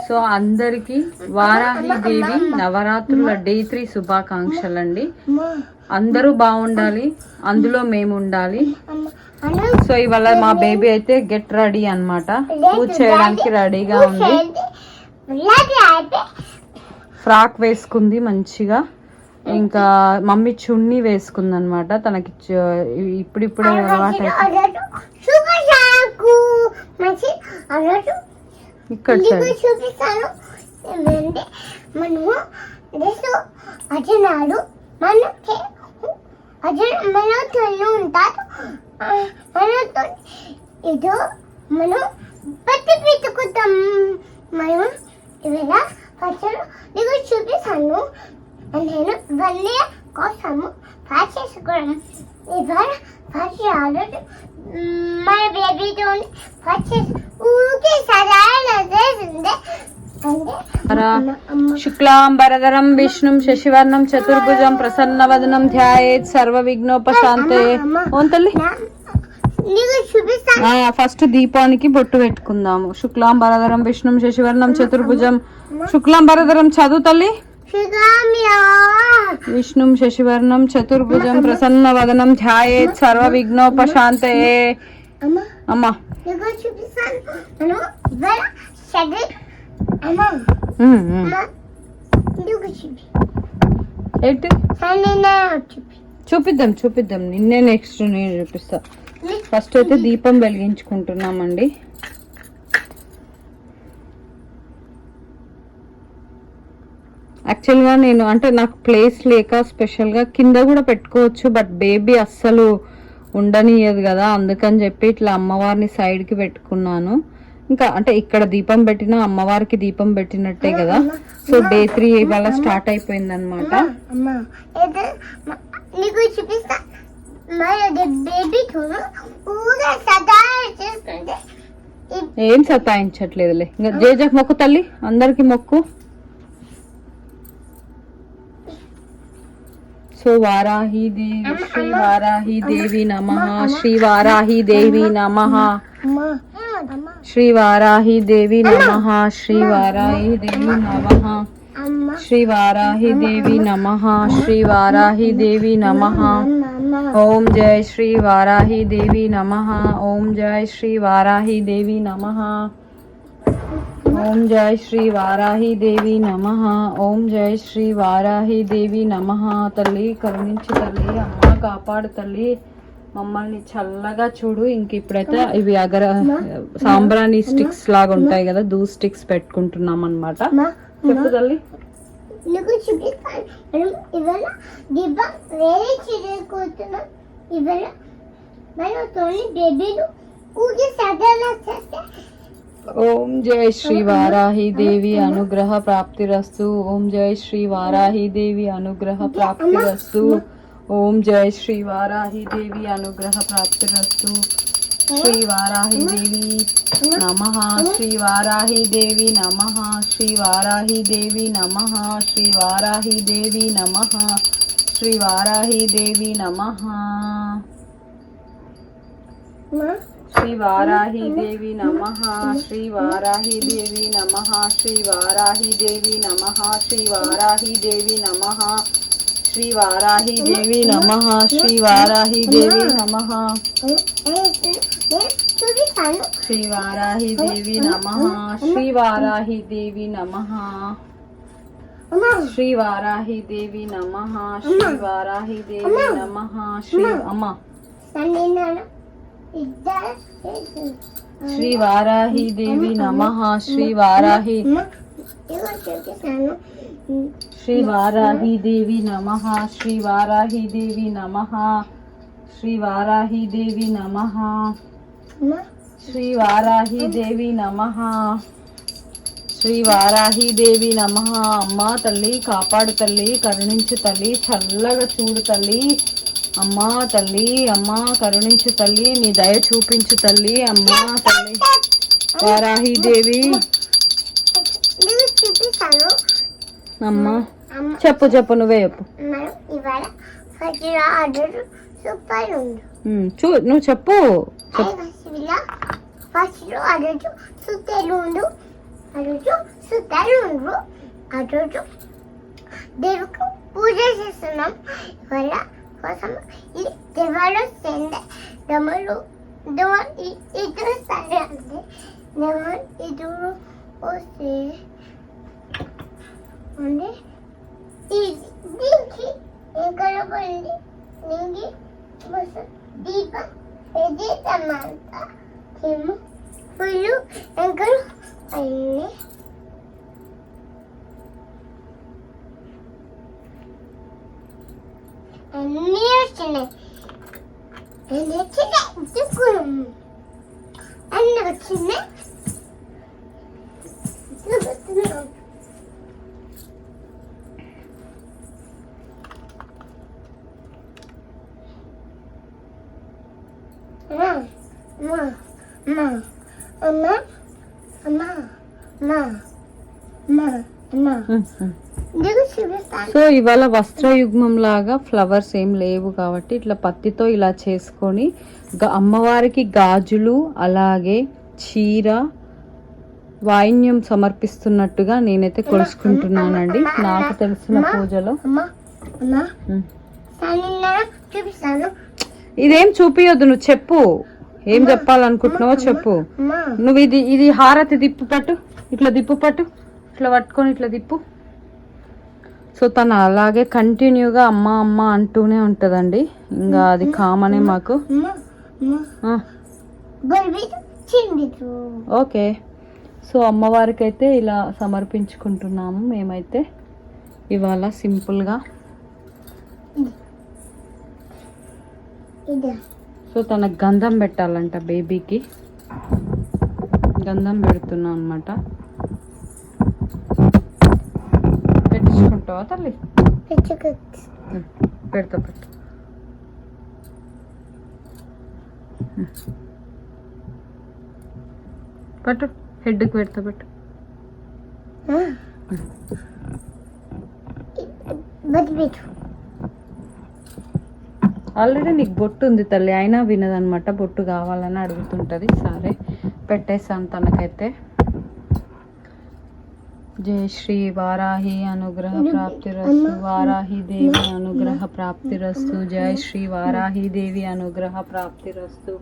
సో అందరికి వారాహి దేవి నవరాత్రుల డే 3 శుభాకాంక్షలు అండి. అందరూ బాగుండాలి, అందులో మేము ఉండాలి. సో ఇవాళ మా బేబీ అయితే గెట్ రెడీ అన్నమాట, పూజ చేయడానికి రెడీగా ఉంది. ఫ్రాక్ వేసుకుంది మంచిగా, ఇంకా మమ్మీ చున్నీ వేసుకుంది అనమాట. తనకి ఇప్పుడిప్పుడే అలవాటు ఇక్కడ మనం పత్తి పెట్టుకుంటాం. మనం ఇవాళ పచ్చలు నీకు చూపిస్తాను. నేను వల్లే కోసము ప్యాక్ చేసుకోవడం ఇవాళ ఫస్ట్ ఆల్రెడీ మన బేబీతో పర్చేస్ ఊరికే సరైనది. శుక్లాంబరధరం విష్ణుం శశివర్ణం చతుర్భుజం ప్రసన్నవదనం ధ్యాయేత్ సర్వ విఘ్నోపశాంతే. ఓం తల్లి, ఫస్ట్ దీపానికి బొట్టు పెట్టుకుందాము. శుక్లాంబరధరం విష్ణుం శశివర్ణం చతుర్భుజం. శుక్లాంబరధరం చదువు తల్లి. విష్ణుం శశివర్ణం చతుర్భుజం ప్రసన్నవదనం ధ్యాయేత్ సర్వ విఘ్నోపశాంతే. అమ్మా చూపిద్దాం నిన్నే నెక్స్ట్ నేను చూపిస్తా. ఫస్ట్ అయితే దీపం వెలిగించుకుంటున్నామండి. యాక్చువల్గా నేను అంటే నాకు ప్లేస్ లేక స్పెషల్గా కింద కూడా పెట్టుకోవచ్చు, బట్ బేబీ అస్సలు ఉండనియదు కదా, అందుకని చెప్పి ఇట్లా అమ్మవారిని సైడ్కి పెట్టుకున్నాను. ఇంకా అంటే ఇక్కడ దీపం పెట్టినా అమ్మవారికి దీపం పెట్టినట్టే కదా. సో డే 3 ఇవాళ స్టార్ట్ అయిపోయింది అనమాట. ఏం సతాయించట్లేదులే. ఇంకా జేజకు మొక్కు తల్లి, అందరికి మొక్కు. సో వారాహి దేవి శ్రీ వారాహి దేవి నమః శ్రీ వారాహి దేవి నమః అమ్మ అమ్మ శ్రీ వారాహి దేవి నమః శ్రీ వారాహి దేవి నమః అమ్మ శ్రీ వారాహి దేవి నమః శ్రీ వారాహి దేవి నమః అమ్మ ఓం జై శ్రీ వారాహి దేవి నమః ఓం జై శ్రీ వారాహి దేవి నమః ఓం జై శ్రీ వారాహి దేవి నమః ఓం జై శ్రీ వారాహి దేవి నమః తల్లి కరుణించి తల్లి అమ్మ కాపాడు తల్లి మమ్మల్ని చల్లగా చూడు. ఇంక ఇప్పుడైతే ఇవి సాంబ్రాణి స్టిక్స్ లాగా ఉంటాయి కదా, దూ స్టిక్స్ పెట్టుకుంటున్నాం అన్నమాట. చెప్పు తల్లి. నీకు చూపిస్తాను. మనం ఇవాళ దీపం వేరే చేయకపోతున్నాం. ఇవాళ మనం తోని బేబీలు ఊగి సగలా చేస్తే ఓం జై శ్రీ వారాహి దేవి అనుగ్రహ ప్రాప్తిరస్తు. ఓం జై శ్రీ వారాహి దేవి అనుగ్రహ ప్రాప్తిరస్తు. ఓం జై శ్రీ వారాహి దేవి అనుగ్రహ ప్రాప్తిరస్తు. శ్రీ వారాహి దేవి నమః శ్రీ వారాహి దేవి నమః శ్రీ వారాహి దేవి నమః శ్రీ వారాహి దేవి నమః శ్రీ వారాహి దేవి నమః శ్రీ వారాహి దేవి నమః శ్రీ వారాహి దేవి నమః శ్రీ వారాహి దేవి నమః శ్రీ వారాహి దేవి నమః శ్రీ వారాహి దేవి నమః శ్రీ వారాహి దేవి నమః చూపిస్తాను. శ్రీ వారాహి దేవి నమః శ్రీ వారాహి దేవి నమః శ్రీ వారాహి దేవి నమః శ్రీ వారాహి దేవి నమః శ్రీ అమ్మ శ్రీ వారాహి దేవి నమః శ్రీ వారాహి శ్రీ వారాహి దేవి నమః శ్రీ వారాహి దేవి నమః శ్రీ వారాహి దేవి నమః శ్రీ వారాహి దేవి నమః శ్రీ వారాహి దేవి నమః అమ్మ తల్లి కాపాడు తల్లి కరుణించు తల్లి చల్లగా చూడు తల్లి అమ్మా తల్లి అమ్మా కరుణించు తల్లి నీ దయ చూపించు తల్లి అమ్మా తల్లి వారాహి దేవి చూపిస్తాను. అమ్మా చెప్పు చెప్పు నువ్వే చెప్పు. మనం ఇవాళ ఫస్ట్ ఆర్డర్ సూపర్ ఉంది. నువ్వు చెప్పు. ఫస్ట్ ఆర్డర్ సుత్తలు ఉండు ఆరోజు సుత్తలు ఉండు ఆరోజు దేవుకు పూజ చేస్తున్నాం. ఇవాళ కోసం ఇది దేవాలు చెంద దమలు ఇద్దరు సరే అంటే దమలు ఇద్దరు వస్తే అంటే దీనికి ఎక్కడ పోయింది నీకు దీపం పెద్దమంతా ఏమో పుల్లు ఎక్కడ అన్నీ అన్నీ వచ్చినాయి. అన్నీ వచ్చినాయి అన్నీ వచ్చినాయి. సో ఇవాళ వస్త్రయుగ్మం లాగా ఫ్లవర్స్ ఏం లేవు కాబట్టి ఇట్లా పత్తితో ఇలా చేసుకొని అమ్మవారికి గాజులు అలాగే చీర వాయిన్యం సమర్పిస్తున్నట్టుగా నేనైతే కొలుసుకుంటున్నానండి నాకు తెలిసిన పూజలో. ఇదేం చూపియొద్దు, నువ్వు చెప్పు ఏం చెప్పాలనుకుంటున్నావో చెప్పు. నువ్వు ఇది హారతి దిప్పు పట్టు, ఇట్లా దిప్పు పట్టు, ఇట్లా పట్టుకొని ఇట్లా దిప్పు. సో తను అలాగే కంటిన్యూగా అమ్మ అమ్మ అంటూనే ఉంటుందండి, ఇంకా అది కామనే మాకు. ఓకే, సో అమ్మవారికి అయితే ఇలా సమర్పించుకుంటున్నాము మేమైతే ఇవాళ సింపుల్గా. సో తనకు గంధం పెట్టాలంట, బేబీకి గంధం పెడుతున్నాం అనమాట. పెట్టించుకుంటావా తల్లి? పెడతా పెట్టు. పట్టు, హెడ్కి పెడతా పెట్టు. ఆల్రెడీ నీకు బొట్టు ఉంది తల్లి, అయినా వినదనమాట. బొట్టు కావాలని అడుగుతుంటుంది. సరే పెట్టేస్తాను తనకైతే. జయ శ్రీ వారాహి అనుగ్రహ ప్రాప్తిరస్తు. వారాహి దేవి అనుగ్రహ ప్రాప్తిరస్తు. జయ శ్రీ వారాహి దేవి అనుగ్రహ ప్రాప్తిరస్తు.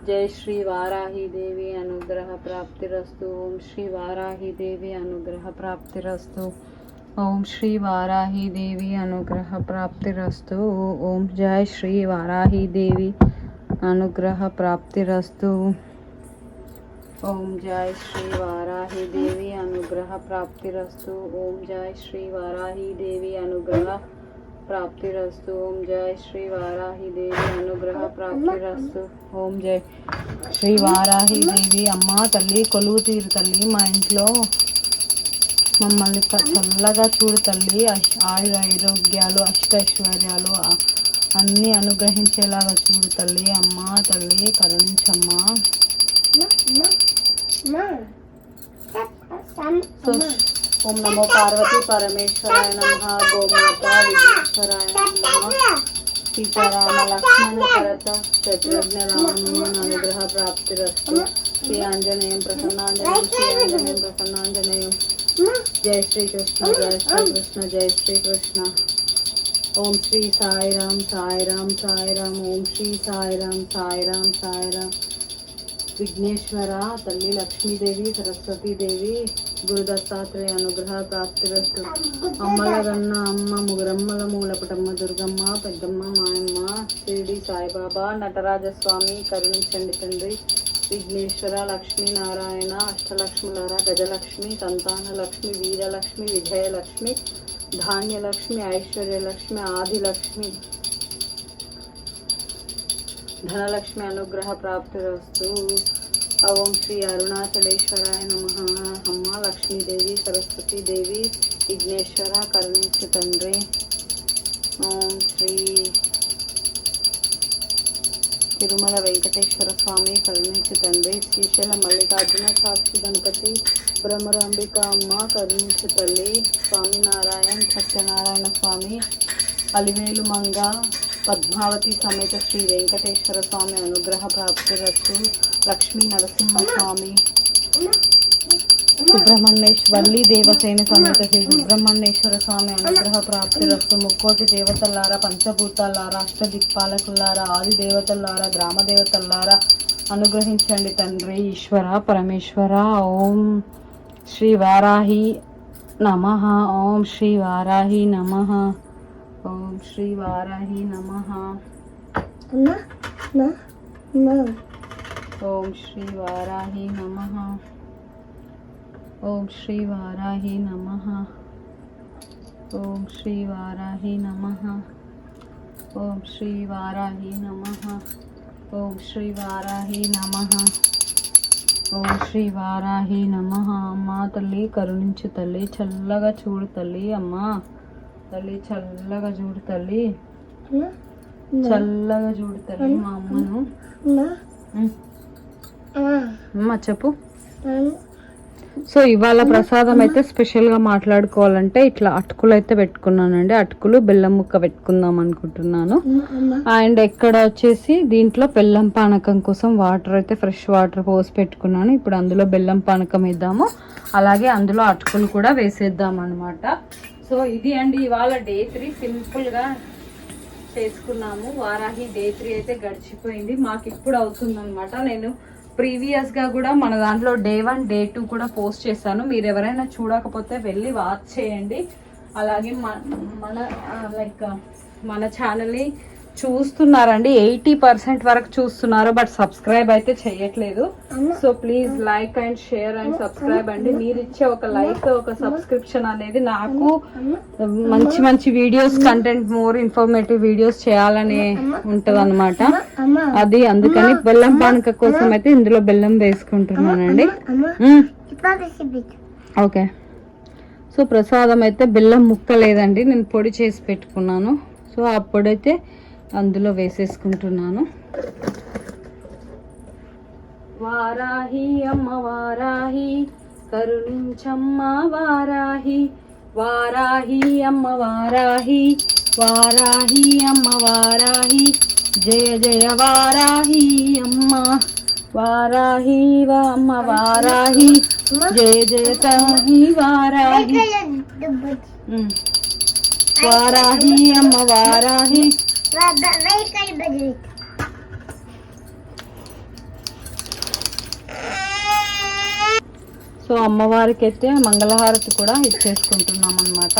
జయ శ్రీ వారాహి దేవి అనుగ్రహ ప్రాప్తిరస్తు. ఓం శ్రీ వారాహి దేవి అనుగ్రహ ప్రాప్తిరస్తు. ఓం శ్రీ వారాహి దేవి అనుగ్రహ ప్రాప్తిరస్తు. ఓం జయ శ్రీ వారాహి దేవి అనుగ్రహ ప్రాప్తిరస్తు. ఓం జయ శ్రీ వారాహి దేవి అనుగ్రహ ప్రాప్తిరస్తు. ఓం జయ శ్రీ వారాహి దేవి అనుగ్రహ ప్రాప్తిరస్తు. ఓం జయ శ్రీ వారాహి దేవి అనుగ్రహ ప్రాప్తిరస్తు. ఓం జయ శ్రీ వారాహి దేవి. అమ్మ తల్లి కొలువు తీరు తల్లి, మా ఇంట్లో మమ్మల్ని చల్లగా చూడు తల్లి. ఆయురారోగ్యాలు అష్టైశ్వర్యాలు అన్నీ అనుగ్రహించేలాగా చూడు తల్లి. అమ్మ తల్లి కరుణించమ్మా. ఓం నమో పార్వతీ పరమేశ్వరాయ నమః. గోమాత విఘ్నేశ్వరాయ నమః. సీతారామ లక్ష్మణ భరత శత్రుఘ్న రామహనుమాన్ అనుగ్రహ ప్రాప్తిరస్తు. శ్రీ ఆంజనేయం ప్రసన్నాంజనేయం. శ్రీ ఆంజనేయం ప్రసన్నాంజనేయం. జై శ్రీకృష్ణ జై శ్రీకృష్ణ జై శ్రీకృష్ణ. ఓం శ్రీ సాయిరామ్ సాయిరామ్ సాయిరామ్. ఓం శ్రీ సాయిరామ్ సాయిరామ్ సాయిరామ్. విఘ్నేశ్వర తల్లి లక్ష్మీదేవి సరస్వతీదేవి గురు దత్తాత్రేయ అనుగ్రహ ప్రాప్తిరస్తు. అమ్మల గన్న అమ్మ ముగురమ్మల మూలపుటమ్మ దుర్గమ్మ పెద్దమ్మ మాయమ్మ షిరిడి సాయిబాబా నటరాజస్వామి కరుణించండి తండ్రి. విఘ్నేశ్వర లక్ష్మీనారాయణ అష్టలక్ష్ములారా గజలక్ష్మి సంతానలక్ష్మి వీరలక్ష్మి విజయలక్ష్మి ధాన్యలక్ష్మి ఐశ్వర్యలక్ష్మి ఆదిలక్ష్మి ధనలక్ష్మి అనుగ్రహ ప్రాప్తిరస్తు. ఓం శ్రీ అరుణాచలేశ్వరాయ నమః. అమ్మ లక్ష్మీదేవి సరస్వతీదేవి విఘ్నేశ్వర కరుణించు తండ్రి. ఓం శ్రీ తిరుమల వెంకటేశ్వర స్వామి కరుణించు తండ్రి. శ్రీశైల మల్లికార్జున సాక్షి గణపతి భ్రమరాంబిక అమ్మ కరుణించు తల్లి. స్వామినారాయణ సత్యనారాయణ స్వామి అలివేలు మంగ పద్మావతి సమేత శ్రీ వెంకటేశ్వర స్వామి అనుగ్రహ ప్రాప్తిరస్తు. లక్ష్మీ నరసింహస్వామి సుబ్రహ్మణ్యేశ్వరి దేవసేన సమేత శ్రీ సుబ్రహ్మణ్యేశ్వర స్వామి అనుగ్రహ ప్రాప్తిరస్తు. ముక్కోటి దేవతల్లారా పంచభూతాలారా అష్టదిక్పాలకులారా ఆది దేవతల్లారా గ్రామ దేవతల్లారా అనుగ్రహించండి తండ్రి. ఈశ్వర పరమేశ్వర. ఓం శ్రీ వారాహి నమః. ఓం శ్రీ వారాహి నమః. ఓం శ్రీ వారాహి నమః. ఓం శ్రీ వారాహి నమః. ఓం శ్రీ వారాహి నమః. ఓం శ్రీ వారాహి నమః. ఓం శ్రీ వారాహి నమః. ఓం శ్రీ వారాహి నమః. ఓం శ్రీ వారాహి నమః. అమ్మా తల్లి కరుణించు తల్లి, చల్లగా చూడు తల్లి. అమ్మా తల్లి చల్లగా చూడు తల్లి, చల్లగా చూడు తల్లి మా అమ్మను. అమ్మ చెప్పు. సో ఇవాళ ప్రసాదం అయితే స్పెషల్గా మాట్లాడుకోవాలంటే ఇట్లా అటుకులు అయితే పెట్టుకున్నానండి. అటుకులు బెల్లం ముక్క పెట్టుకుందాం అనుకుంటున్నాను. అండ్ ఎక్కడ వచ్చేసి దీంట్లో బెల్లం పానకం కోసం వాటర్ అయితే ఫ్రెష్ వాటర్ పోసి పెట్టుకున్నాను. ఇప్పుడు అందులో బెల్లం పానకం వేద్దాము, అలాగే అందులో అటుకులు కూడా వేసేద్దాం అనమాట. సో ఇది అండి ఇవాళ డే 3 సింపుల్గా చేసుకున్నాము. వారాహి డే 3 అయితే గడిచిపోయింది. మాకు ఇప్పుడు అవుతుంది అనమాట. నేను ప్రీవియస్గా కూడా మన దాంట్లో డే 1 డే 2 కూడా పోస్ట్ చేశాను. మీరు ఎవరైనా చూడకపోతే వెళ్ళి వాచ్ చేయండి. అలాగే మన ఛానల్ని చూస్తున్నారండి, 80% వరకు చూస్తున్నారు, బట్ సబ్స్క్రైబ్ అయితే చేయట్లేదు. So please like and share and subscribe అండి. మీరు ఇచ్చే ఒక లైక్, ఒక సబ్స్క్రిప్షన్ అనేది నాకు మంచి మంచి videos, content, more informative videos చేయాలని ఉంటది అనమాట. అది అందుకని బెల్లం పానక కోసం అయితే ఇందులో బెల్లం వేసుకుంటున్నానండి. ఓకే. సో ప్రసాదం అయితే బెల్లం ముక్క లేదండి, నేను పొడి చేసి పెట్టుకున్నాను. సో ఆ పొడి అయితే అందులో వేసేసుకుంటున్నాను. వారాహి అమ్మ వారాహి కరుణించమ్మ వారాహి, వారాహి అమ్మ వారాహి వారాహి అమ్మ వారాహి జయ జయ వారాహి అమ్మ వారాహి అమ్మ వారాహి జయ జయ సాహి వారాహి వారాహి అమ్మ వారాహి. సో అమ్మవారికి అయితే మంగళహారతి కూడా ఇచ్చేసుకుంటున్నాం అన్నమాట.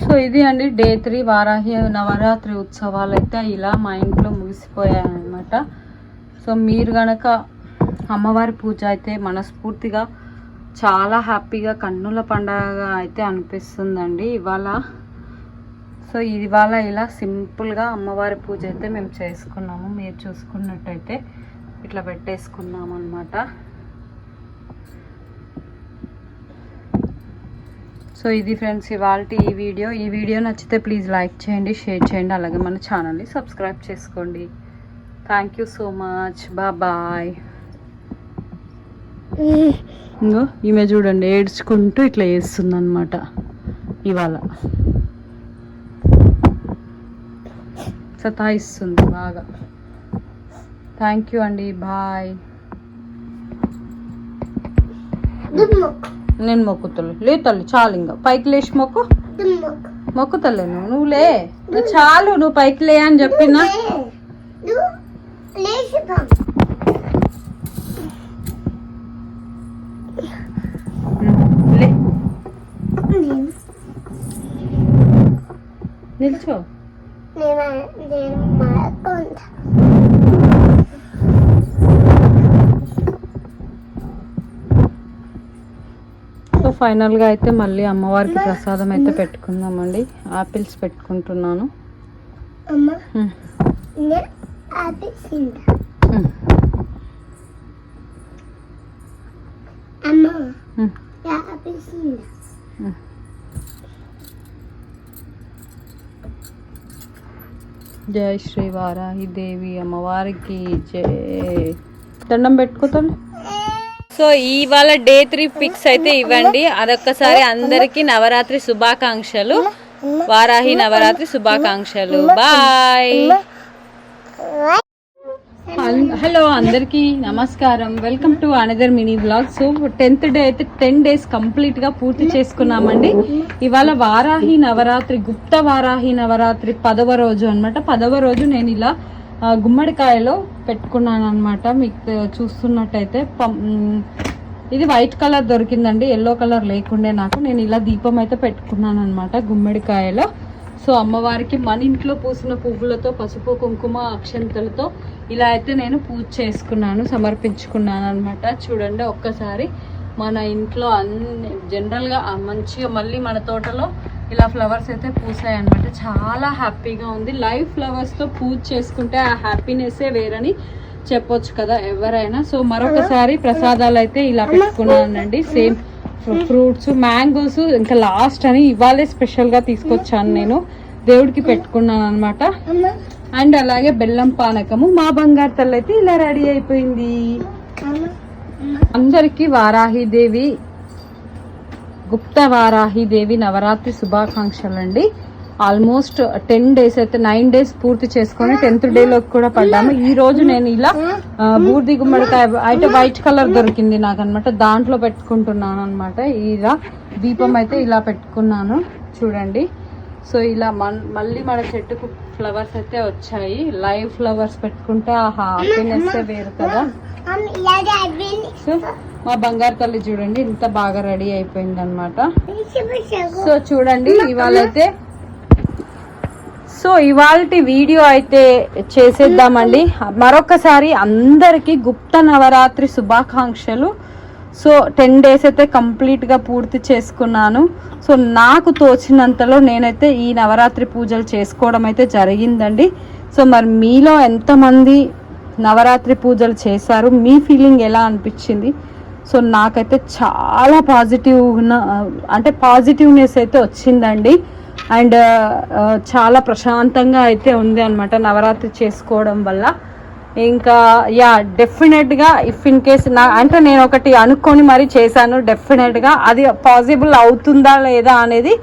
సో ఇది అండి డే 3 వారాహి నవరాత్రి ఉత్సవాలు అయితే ఇలా మా ఇంట్లో ముగిసిపోయాయి అన్నమాట. సో మీరు గనక అమ్మవారి పూజ అయితే మనస్ఫూర్తిగా చాలా హ్యాపీగా కన్నుల పండగగా అయితే అనిపిస్తుందండి ఇవాళ. సో ఇవాళ ఇలా సింపుల్గా అమ్మవారి పూజ అయితే మేము చేసుకున్నాము. మీరు చూసుకున్నట్టయితే ఇట్లా పెట్టేసుకున్నాము అన్నమాట. సో ఇది ఫ్రెండ్స్ ఇవాళ ఈ వీడియో నచ్చితే ప్లీజ్ లైక్ చేయండి, షేర్ చేయండి, అలాగే మన ఛానల్ని సబ్స్క్రైబ్ చేసుకోండి. Thank you so much. Bye. ఇంకో ఈమె చూడండి ఏడ్చుకుంటూ ఇట్లా చేస్తుంది అనమాట ఇవాళ. సతాయిస్తుంది బాగా. థ్యాంక్ యూ అండి. బాయ్. నేను మొక్కుతలే లే తల్లి చాలు, ఇంకా పైకి లేచి మొక్కుతలే నువ్వు లే చాలు, నువ్వు పైకి లే అని చెప్పినా. నిల్చో. సో ఫైనల్గా అయితే మళ్ళీ అమ్మవారికి ప్రసాదం అయితే పెట్టుకుందామండి. ఆపిల్స్ పెట్టుకుంటున్నాను. జై శ్రీ వారాహి దేవి అమ్మవారికి జై. దండం పెట్టుకోతాను. సో ఇవాళ డే 3 పిక్స్ అయితే ఇవ్వండి. అదొక్కసారి అందరికీ నవరాత్రి శుభాకాంక్షలు, వారాహి నవరాత్రి శుభాకాంక్షలు. బాయ్. హలో అందరికీ నమస్కారం. Welcome to another mini blog. So 10th day అయితే 10 days కంప్లీట్గా పూర్తి చేసుకున్నామండి. ఇవాళ వారాహి నవరాత్రి, గుప్త వారాహి నవరాత్రి 10వ రోజు అనమాట. 10వ రోజు నేను ఇలా గుమ్మడికాయలో పెట్టుకున్నాను అనమాట. మీకు చూస్తున్నట్టయితే ఇది వైట్ కలర్ దొరికిందండి, ఎల్లో కలర్ లేకుండే నాకు. నేను ఇలా దీపం అయితే పెట్టుకున్నాను అనమాట గుమ్మడికాయలో. సో అమ్మవారికి మన ఇంట్లో పూసిన పువ్వులతో, పసుపు కుంకుమ అక్షంతలతో ఇలా అయితే నేను పూజ చేసుకున్నాను, సమర్పించుకున్నాను అనమాట. చూడండి ఒక్కసారి మన ఇంట్లో అన్ని జనరల్గా మంచిగా మళ్ళీ మన తోటలో ఇలా ఫ్లవర్స్ అయితే పూసాయి అనమాట. చాలా హ్యాపీగా ఉంది. లైవ్ ఫ్లవర్స్తో పూజ చేసుకుంటే ఆ హ్యాపీనెస్సే వేరని చెప్పొచ్చు కదా ఎవరైనా. సో మరొకసారి ప్రసాదాలు అయితే ఇలా పెట్టుకున్నానండి. సేమ్ ఫ్రూట్స్, మ్యాంగోస్ ఇంకా లాస్ట్ అని ఇవాళే స్పెషల్గా తీసుకొచ్చాను నేను, దేవుడికి పెట్టుకున్నాను అనమాట. అండ్ అలాగే బెల్లం పానకము. మా బంగారు తల్లి అయితే ఇలా రెడీ అయిపోయింది. అందరికీ వారాహిదేవి, గుప్త వారాహిదేవి నవరాత్రి శుభాకాంక్షలు అండి. ఆల్మోస్ట్ 10 days అయితే 9 days పూర్తి చేసుకొని 10th డేలోకి కూడా పడ్డాము. ఈ రోజు నేను ఇలా బూర్ది గుమ్మడికాయ అయితే వైట్ కలర్ దొరికింది నాకు అనమాట, దాంట్లో పెట్టుకుంటున్నాను అనమాట. ఇలా దీపం అయితే ఇలా పెట్టుకున్నాను చూడండి. సో ఇలా మళ్ళీ మన చెట్టుకు ఫ్లవర్స్ అయితే వచ్చాయి. లైవ్ ఫ్లవర్స్ పెట్టుకుంటే ఆ హ్యాపీనెస్ వేరు కదా. సో మా బంగారు తల్లి చూడండి ఇంత బాగా రెడీ అయిపోయింది అనమాట. సో చూడండి ఇవాళ వీడియో అయితే చేసేద్దామండి. మరొకసారి అందరికీ గుప్త నవరాత్రి శుభాకాంక్షలు. సో 10 days అయితే కంప్లీట్గా పూర్తి చేసుకున్నాను. సో నాకు తోచినంతలో నేనైతే ఈ నవరాత్రి పూజలు చేసుకోవడం అయితే జరిగిందండి. సో మరి మీలో ఎంతమంది నవరాత్రి పూజలు చేశారు, మీ ఫీలింగ్ ఎలా అనిపించింది? సో నాకైతే చాలా పాజిటివ్నెస్ అయితే వచ్చిందండి. అండ్ చాలా ప్రశాంతంగా అయితే ఉంది అనమాట నవరాత్రి చేసుకోవడం వల్ల. ఇంకా యా డెఫినెట్గా ఇఫ్ ఇన్ కేస్ అంటే నేను ఒకటి అనుకొని మరీ చేశాను. డెఫినెట్గా అది పాసిబుల్ అవుతుందా లేదా అనేది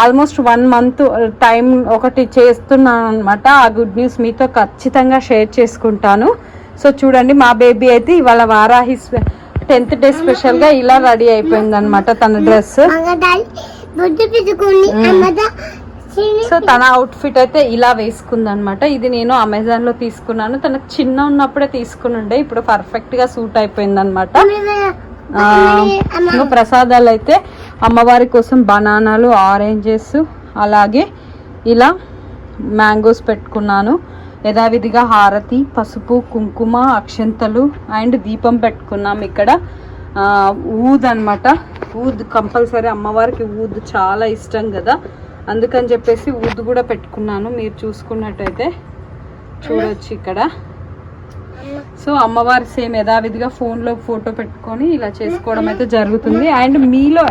ఆల్మోస్ట్ 1 month టైం ఒకటి చేస్తున్నాను అనమాట. ఆ గుడ్ న్యూస్ మీతో ఖచ్చితంగా షేర్ చేసుకుంటాను. సో చూడండి, మా బేబీ అయితే ఇవాళ వారాహి 10th డే స్పెషల్గా ఇలా రెడీ అయిపోయింది అనమాట తన డ్రెస్. సో తన అవుట్ఫిట్ అయితే ఇలా వేసుకుంది అనమాట. ఇది నేను అమెజాన్లో తీసుకున్నాను. తనకు చిన్న ఉన్నప్పుడే తీసుకుని ఉండే, ఇప్పుడు పర్ఫెక్ట్గా సూట్ అయిపోయింది అనమాట. ప్రసాదాలు అయితే అమ్మవారి కోసం బనానాలు, ఆరెంజెస్, అలాగే ఇలా మ్యాంగోస్ పెట్టుకున్నాను. యథావిధిగా హారతి, పసుపు, కుంకుమ, అక్షంతలు అండ్ దీపం పెట్టుకున్నాం. ఇక్కడ ఊద్ అనమాట. ఊద్ కంపల్సరీ, అమ్మవారికి ఊద్ చాలా ఇష్టం కదా, అందుకని చెప్పేసి ఊద్ కూడా పెట్టుకున్నాను. మీరు చూసుకున్నట్టయితే చూడొచ్చు ఇక్కడ. సో అమ్మవారి సేమ్ యథావిధిగా ఫోన్లో ఫోటో పెట్టుకొని ఇలా చేసుకోవడం అయితే జరుగుతుంది. అండ్ మీలో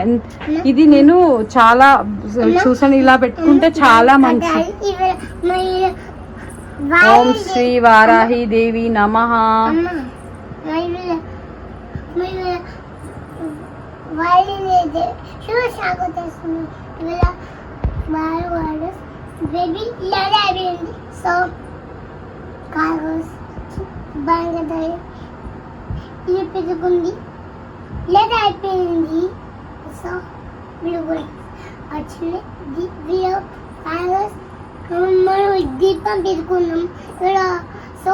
ఇది నేను చాలా చూసాను, ఇలా పెట్టుకుంటే చాలా మంచి. ఓం శ్రీ వారాహి దేవి నమః. పెట్టుకుంది లేదా అయిపోయింది. సో వచ్చింది మనం దీపం పెట్టుకున్నాం. సో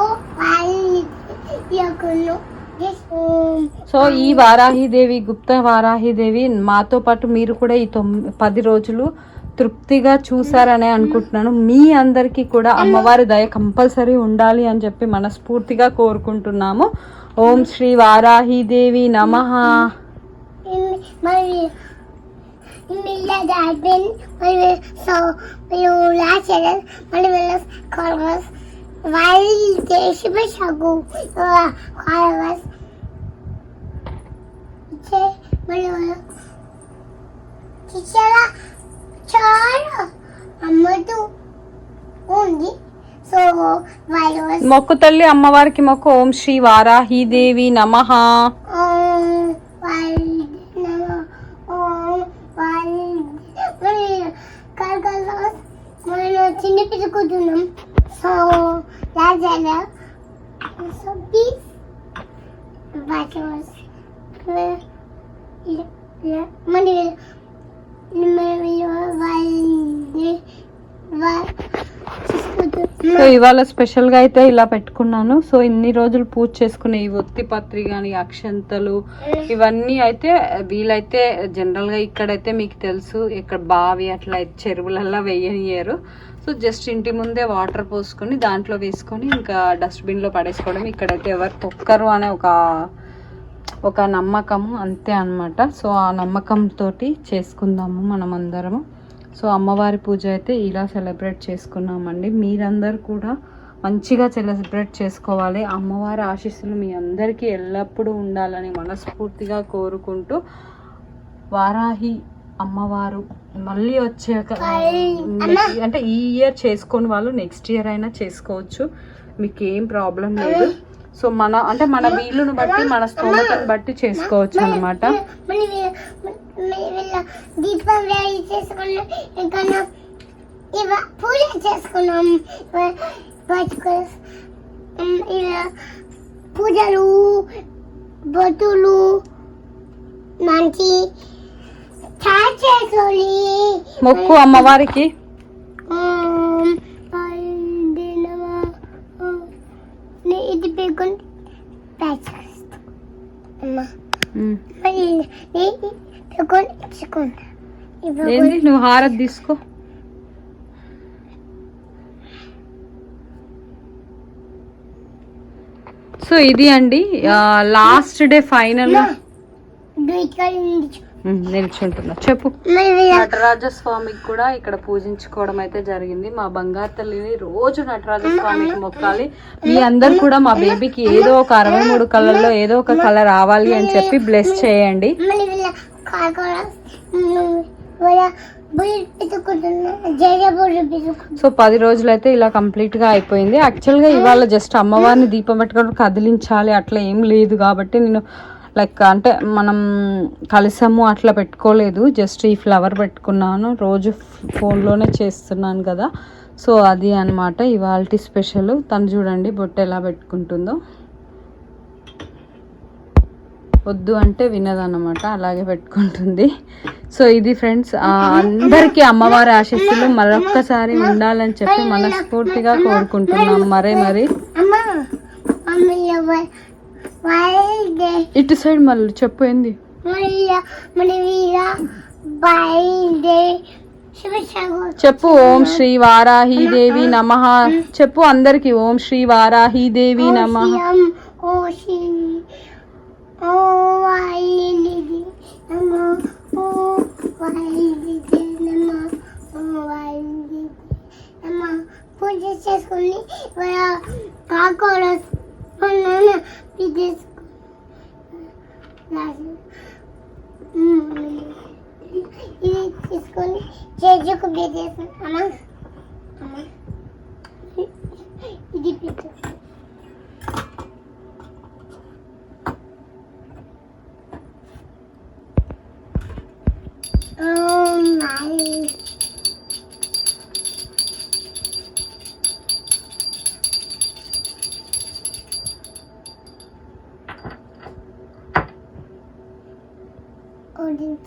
సో ఈ వారాహిదేవి, గుప్త వారాహిదేవి మాతో పాటు మీరు కూడా ఈ 10 రోజులు తృప్తిగా చూసారనే అనుకుంటున్నాను. మీ అందరికీ కూడా అమ్మవారి దయ కంపల్సరీ ఉండాలి అని చెప్పి మనస్ఫూర్తిగా కోరుకుంటున్నాము. ఓం శ్రీ వారాహిదేవి నమః. మొక్కు తల్లి అమ్మవారికి మొక్కు. ఓం శ్రీ వారాహిదేవి నమః. చిన్న పిలుకుంటున్నాం. సో సో ఇవాళ స్పెషల్ గా అయితే ఇలా పెట్టుకున్నాను. సో ఇన్ని రోజులు పూజ చేసుకునే ఈ ఒత్తి పత్రి కానీ, అక్షంతలు, ఇవన్నీ అయితే వీలైతే జనరల్ గా ఇక్కడైతే మీకు తెలుసు, ఇక్కడ బావి అట్లా చెరువులల్లా వేయనియరు. సో జస్ట్ ఇంటి ముందే వాటర్ పోసుకొని దాంట్లో వేసుకొని ఇంకా డస్ట్బిన్ లో పడేసుకోవడం. ఇక్కడైతే ఎవరు తొక్కరు అనే ఒక నమ్మకము, అంతే అన్నమాట. సో ఆ నమ్మకంతో చేసుకుందాము మనం అందరము. సో అమ్మవారి పూజ అయితే ఇలా సెలబ్రేట్ చేసుకున్నామండి. మీరందరూ కూడా మంచిగా సెలబ్రేట్ చేసుకోవాలి. అమ్మవారి ఆశీస్సులు మీ అందరికీ ఎల్లప్పుడూ ఉండాలని మనస్ఫూర్తిగా కోరుకుంటూ, వారాహి అమ్మవారు మళ్ళీ వచ్చే అంటే ఈ ఇయర్ చేసుకోని వాళ్ళు నెక్స్ట్ ఇయర్ అయినా చేసుకోవచ్చు, మీకు ఏం ప్రాబ్లం లేదు. సో మన వీలును బట్టి, మన స్తోమతను బట్టి చేసుకోవచ్చు అనమాట. దీపం చేసుకున్నాం, పూజ చేసుకున్నాం, పూజలు, బొట్టులు, మంచి మొక్కు అమ్మవారికి. ఇది పెట్టుకొని ఏంటి నువ్వు హారతి తీసుకో. సో ఇది అండి లాస్ట్ డే ఫైనల్. నిల్చుంటున్నా చెప్పు. నటరాజస్వామికి కూడా ఇక్కడ పూజించుకోవడం అయితే జరిగింది. మా బంగారు తల్లిని రోజు నటరాజస్వామికి మొక్కాలి. మీ అందరు కూడా మా బేబీకి ఏదో ఒక 63 కలర్లో ఏదో ఒక కలర్ రావాలి అని చెప్పి బ్లెస్ చేయండి. బుల్ పెట్టుకుంటున్నా జయ బుల్ పెట్టుకుంటున్నా. సో 10 రోజులైతే ఇలా కంప్లీట్గా అయిపోయింది. యాక్చువల్గా ఇవాళ జస్ట్ అమ్మవారిని దీపం పెట్టుకొని కదిలించాలి అట్లా ఏం లేదు కాబట్టి నేను లైక్ అంటే మనం కలిసము అట్లా పెట్టుకోలేదు, జస్ట్ ఈ ఫ్లవర్ పెట్టుకున్నాను. రోజు ఫోన్లోనే చేస్తున్నాను కదా, సో అది అనమాట ఇవాల్టి స్పెషల్. తను చూడండి బొట్టు ఎలా పెట్టుకుంటుందో, వద్దు అంటే వినదన్నమాట, అలాగే పెట్టుకుంటుంది. సో ఇది ఫ్రెండ్స్, అందరికీ అమ్మవారి ఆశీస్సులు మరొక్కసారి ఉండాలని చెప్పి మనస్ఫూర్తిగా కోరుకుంటున్నాం. మరి అమ్మా మమ్మీ బయలుదే ఇటు సైడ్ మళ్ళీ చెప్పు ఏంది మన వీర బయలుదే చెప్పు. ఓం శ్రీ వారాహీదేవి నమః చెప్పు అందరికి. ఓం శ్రీ వారాహీదేవి నమః. ఓ శ్రీ ఓ వాయిలిది నమో ఓ వాయిలిది నమో ఓ వాయిలిది నమో. పూజ చేసుకుని కాకోడ ఇది తీసుకొని చేజకు పెట్టేసాను. అమ్మా అమ్మా ఇది పెట్టు.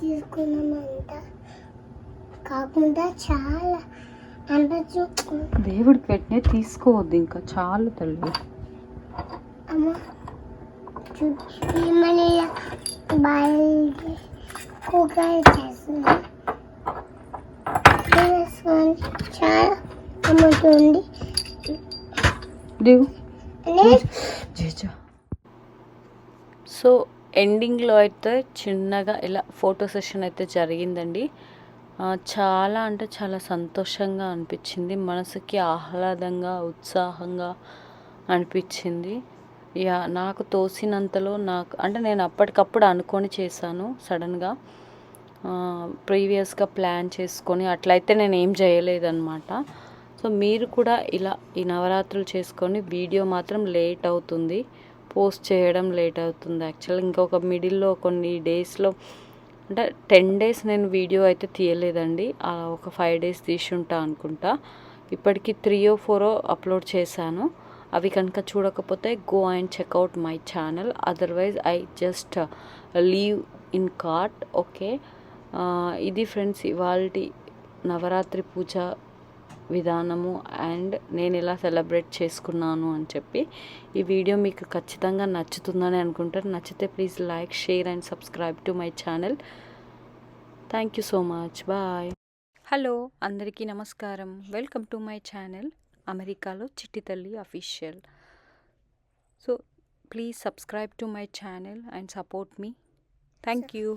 తీసుకున్నామంట కాకుండా చాలా అంటే దేవుడికి పెట్టినే తీసుకోవద్దు ఇంకా, చాలు తల్లి. అమ్మ ఏమని బయలుదేరి కూరగాయలు చేస్తుంది చాలా అమ్ముతుంది. సో ఎండింగ్లో అయితే చిన్నగా ఇలా ఫోటో సెషన్ అయితే జరిగిందండి. చాలా అంటే చాలా సంతోషంగా అనిపించింది, మనసుకి ఆహ్లాదంగా ఉత్సాహంగా అనిపించింది. నాకు తోసినంతలో నాకు అంటే నేను అప్పటికప్పుడు అనుకొని చేశాను, సడన్గా ప్రీవియస్గా ప్లాన్ చేసుకొని అట్లయితే నేను ఏం చేయలేదన్నమాట. సో మీరు కూడా ఇలా ఈ నవరాత్రులు చేసుకొని, వీడియో మాత్రం లేట్ అవుతుంది, పోస్ట్ చేయడం లేట్ అవుతుంది. యాక్చువల్గా ఇంకొక మిడిల్లో కొన్ని డేస్లో అంటే 10 days నేను వీడియో అయితే తీయలేదండి, ఒక 5 days తీసి ఉంటా అనుకుంటా. ఇప్పటికి 3 or 4 అప్లోడ్ చేశాను. అవి కనుక చూడకపోతే go and checkout my channel, otherwise I just leave in cart. Okay, ఇది ఫ్రెండ్స్ ఇవాల్టి నవరాత్రి పూజ విధానము అండ్ నేను ఎలా సెలబ్రేట్ చేసుకున్నాను అని చెప్పి. ఈ వీడియో మీకు ఖచ్చితంగా నచ్చుతుందని అనుకుంటారు. నచ్చితే please like, share and subscribe to my channel. Thank you so much. Bye. Hello అందరికీ నమస్కారం. వెల్కమ్ టు మై ఛానల్ అమెరికాలో Chitti Talli official. So please subscribe to my channel and support me. Thank you.